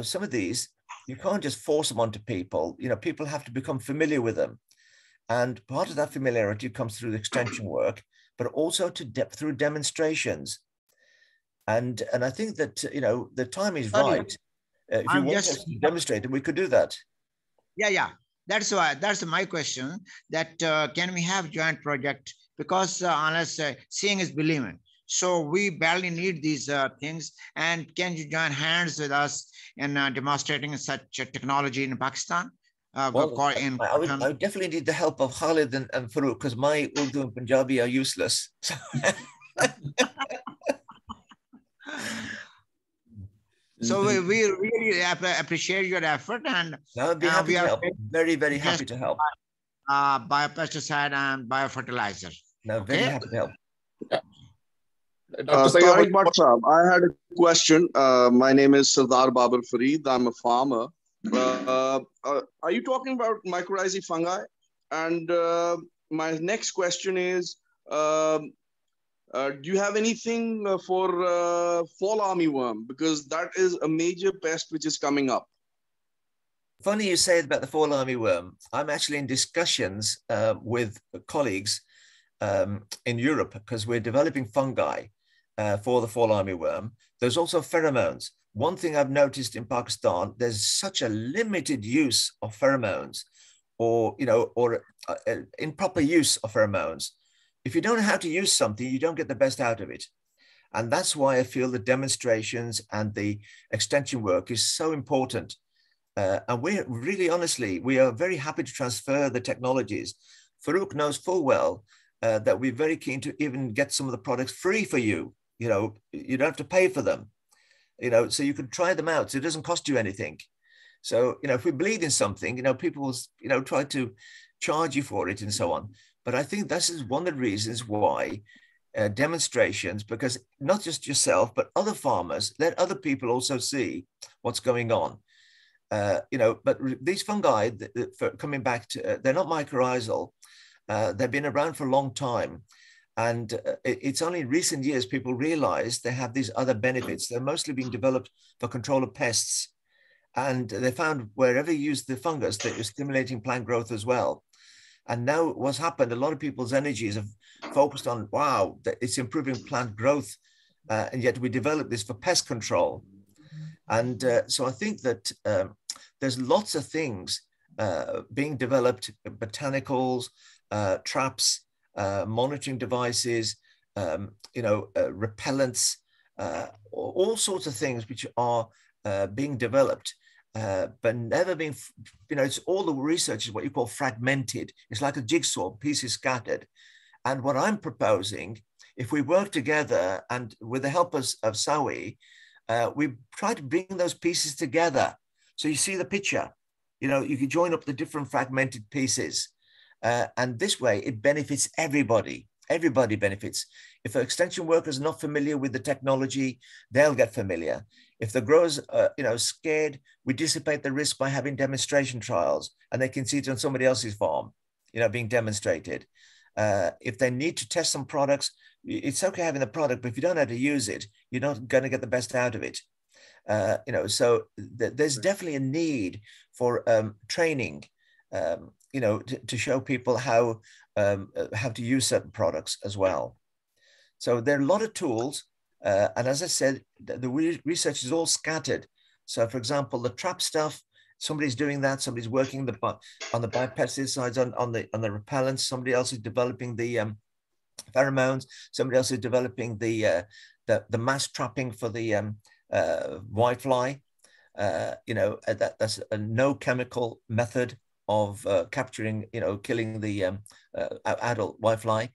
some of these you can't just force them onto people. People have to become familiar with them. And part of that familiarity comes through the extension work, but also through demonstrations. And I think that, the time is right. If you want us to demonstrate it, we could do that. Yeah. That's my question, that can we have joint project? Because unless seeing is believing. So we barely need these things. And can you join hands with us in demonstrating such technology in Pakistan? I would definitely need the help of Khalid and Farooq, because my Urdu and Punjabi are useless. So we really appreciate your effort, and no, I'd be happy to help. Very, very happy to help. Biopesticide and biofertilizer. No, very happy to help. Tariq Bhatt Saab, I had a question. My name is Sardar Babar Fareed. I'm a farmer. Are you talking about mycorrhizae fungi? And my next question is, do you have anything for fall armyworm? Because that is a major pest which is coming up. Funny you say about the fall armyworm. I'm actually in discussions with colleagues in Europe because we're developing fungi for the fall armyworm. There's also pheromones. One thing I've noticed in Pakistan, there's such a limited use of pheromones, or improper use of pheromones. If you don't know how to use something, you don't get the best out of it. And that's why I feel the demonstrations and the extension work is so important. And we're really, honestly, we are very happy to transfer the technologies. Farouk knows full well that we're very keen to even get some of the products free for you. You know, you don't have to pay for them, you know, so you can try them out. So it doesn't cost you anything. So, you know, if we believe in something, you know, people will, you know, try to charge you for it and so on. But I think this is one of the reasons why demonstrations, because not just yourself, but other farmers, let other people also see what's going on. You know, but these fungi, coming back to, they're not mycorrhizal. They've been around for a long time. And it's only in recent years people realize they have these other benefits. They're mostly being developed for control of pests. And they found wherever you use the fungus that you're stimulating plant growth as well. And now what's happened, a lot of people's energies have focused on, wow, it's improving plant growth. And yet we developed this for pest control. And so I think that there's lots of things being developed, botanicals, traps, monitoring devices, you know, repellents, all sorts of things which are being developed, but never being, you know, it's all the research is what you call fragmented. It's like a jigsaw, pieces scattered. And what I'm proposing, if we work together and with the help of SAWI, we try to bring those pieces together. So you see the picture, you know, you can join up the different fragmented pieces. And this way it benefits everybody. Everybody benefits. If an extension worker is not familiar with the technology, they'll get familiar. If the growers are, you know, scared, we dissipate the risk by having demonstration trials, and they can see it on somebody else's farm, you know, being demonstrated. If they need to test some products, it's okay having the product, but if you don't know how to use it, you're not going to get the best out of it. You know, so there's definitely a need for training, you know, to show people how to use certain products as well. So there are a lot of tools. And as I said, the research is all scattered. So for example, the trap stuff, somebody's doing that. Somebody's working on the biopesticides, on the repellents. Somebody else is developing the pheromones. Somebody else is developing the mass trapping for the whitefly. You know, that's a no chemical method of capturing, you know, killing the adult whitefly.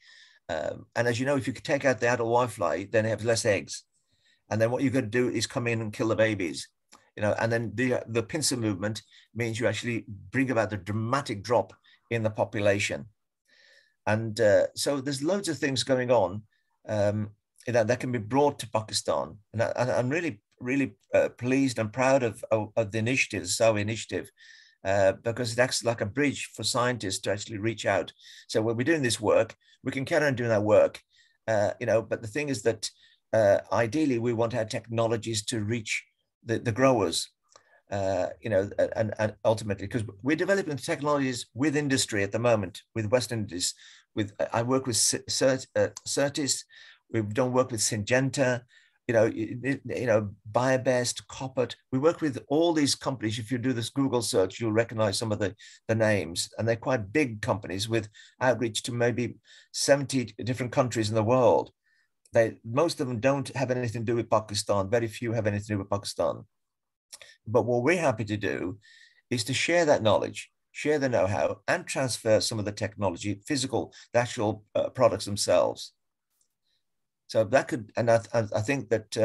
And as you know, if you could take out the adult whitefly, then they have less eggs. And then what you're going to do is come in and kill the babies, you know, and then the pincer movement means you actually bring about the dramatic drop in the population. And so there's loads of things going on, you know, that can be brought to Pakistan. And I'm really, really pleased and proud of the initiative, the SAWI initiative, because it acts like a bridge for scientists to actually reach out. So when we're doing this work, we can carry on doing that work, you know, but the thing is that ideally we want our technologies to reach the growers, you know, and ultimately, because we're developing technologies with industry at the moment, with Western Indies. I work with Certis, we've done work with Syngenta, you know, BioBest, Coppert. We work with all these companies. If you do this Google search, you'll recognize some of the names, and they're quite big companies with outreach to maybe 70 different countries in the world. Most of them don't have anything to do with Pakistan. Very few have anything to do with Pakistan. But what we're happy to do is to share that knowledge, share the know-how, and transfer some of the technology, the actual products themselves. So that could, and I think that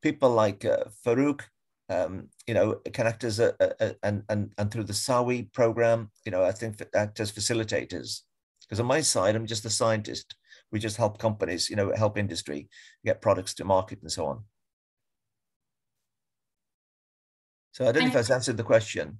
people like Farouk can act as and through the SAWI program, I think act as facilitators. Because on my side, I'm just a scientist. We just help companies, help industry get products to market and so on. So I don't know if that's answered the question.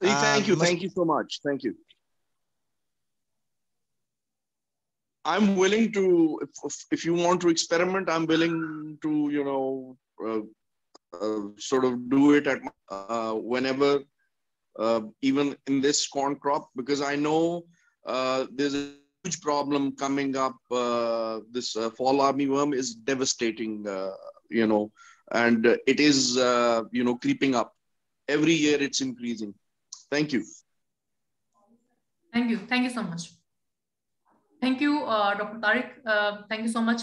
Thank you so much. Thank you. I'm willing to, if you want to experiment, I'm willing to, sort of do it at whenever, even in this corn crop, because I know there's a huge problem coming up. This fall armyworm is devastating, and it is, creeping up. Every year it's increasing. Thank you. Thank you. Thank you so much. Thank you, Dr. Tariq. Thank you so much.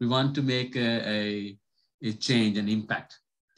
we want to make a change and impact.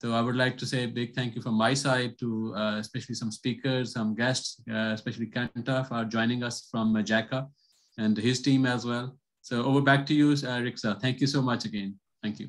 So I would like to say a big thank you from my side to especially some speakers, some guests, especially Kanta for joining us from JACA and his team as well. So over back to you, Riksa. Thank you so much again. Thank you.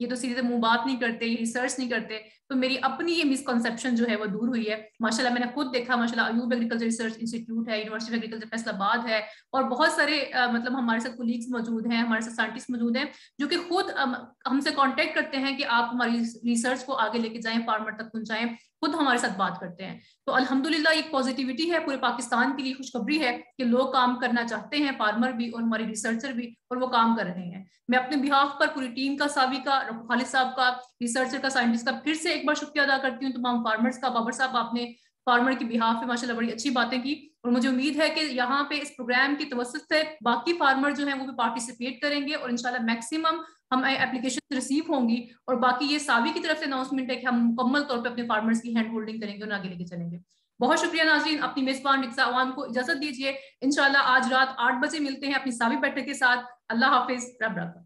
یہ تو سیدھے منہ بات نہیں کرتے, یہ ریسرچ نہیں کرتے. تو میری اپنی یہ مسکنسیپشن جو ہے وہ دور ہوئی ہے. ماشاءاللہ میں نے خود دیکھا, ماشاءاللہ ایوب ایگریکلچر ریسرچ انسٹیٹیوٹ ہے, یونیورسٹی آف ایگریکلچر فیصل آباد ہے, اور بہت سارے مطلب ہمارے ساتھ کولیگز موجود ہیں, ہمارے ساتھ سائنٹسٹ موجود ہیں جو کہ خود ہم سے کانٹیکٹ کرتے ہیں کہ آپ ہماری ریسرچ کو آگے لے کے جائیں, فارمر تک پہنچائیں, خود ہمارے ساتھ بات کرتے ہیں. تو الحمدللہ ایک پازیٹیوٹی ہے پورے پاکستان کے لیے, خوشخبری ہے کہ لوگ کام کرنا چاہتے ہیں, فارمر بھی اور ہمارے ریسرچر بھی, اور وہ کام کر رہے ہیں. میں اپنے بہاف پر پوری ٹیم کا, ساوی کا, خالد صاحب کا, ریسرچر کا, سائنٹسٹ کا پھر سے ایک بار شکریہ ادا کرتی ہوں. تمام فارمرز کا. بابر صاحب آپ نے فارمر کی بہاف پہ ماشاءاللہ بڑی اچھی باتیں کی, اور مجھے امید ہے کہ یہاں پہ اس پروگرام کی توسط سے باقی فارمر جو ہیں وہ بھی پارٹیسپیٹ کریں گے, اور انشاءاللہ میکسیمم ہم اپلیکیشن ریسیو ہوں گی. اور باقی یہ ساوی کی طرف سے اناؤنسمنٹ ہے کہ ہم مکمل طور پہ اپنے فارمرز کی ہینڈ ہولڈنگ کریں گے اور آگے لے کے چلیں گے. بہت شکریہ ناظرین. اپنی میزبان رکسا عوام کو اجازت دیجیے. انشاءاللہ آج رات 8 بجے ملتے ہیں اپنی ساوی بیٹھک کے ساتھ. اللہ حافظ. رب رکھا.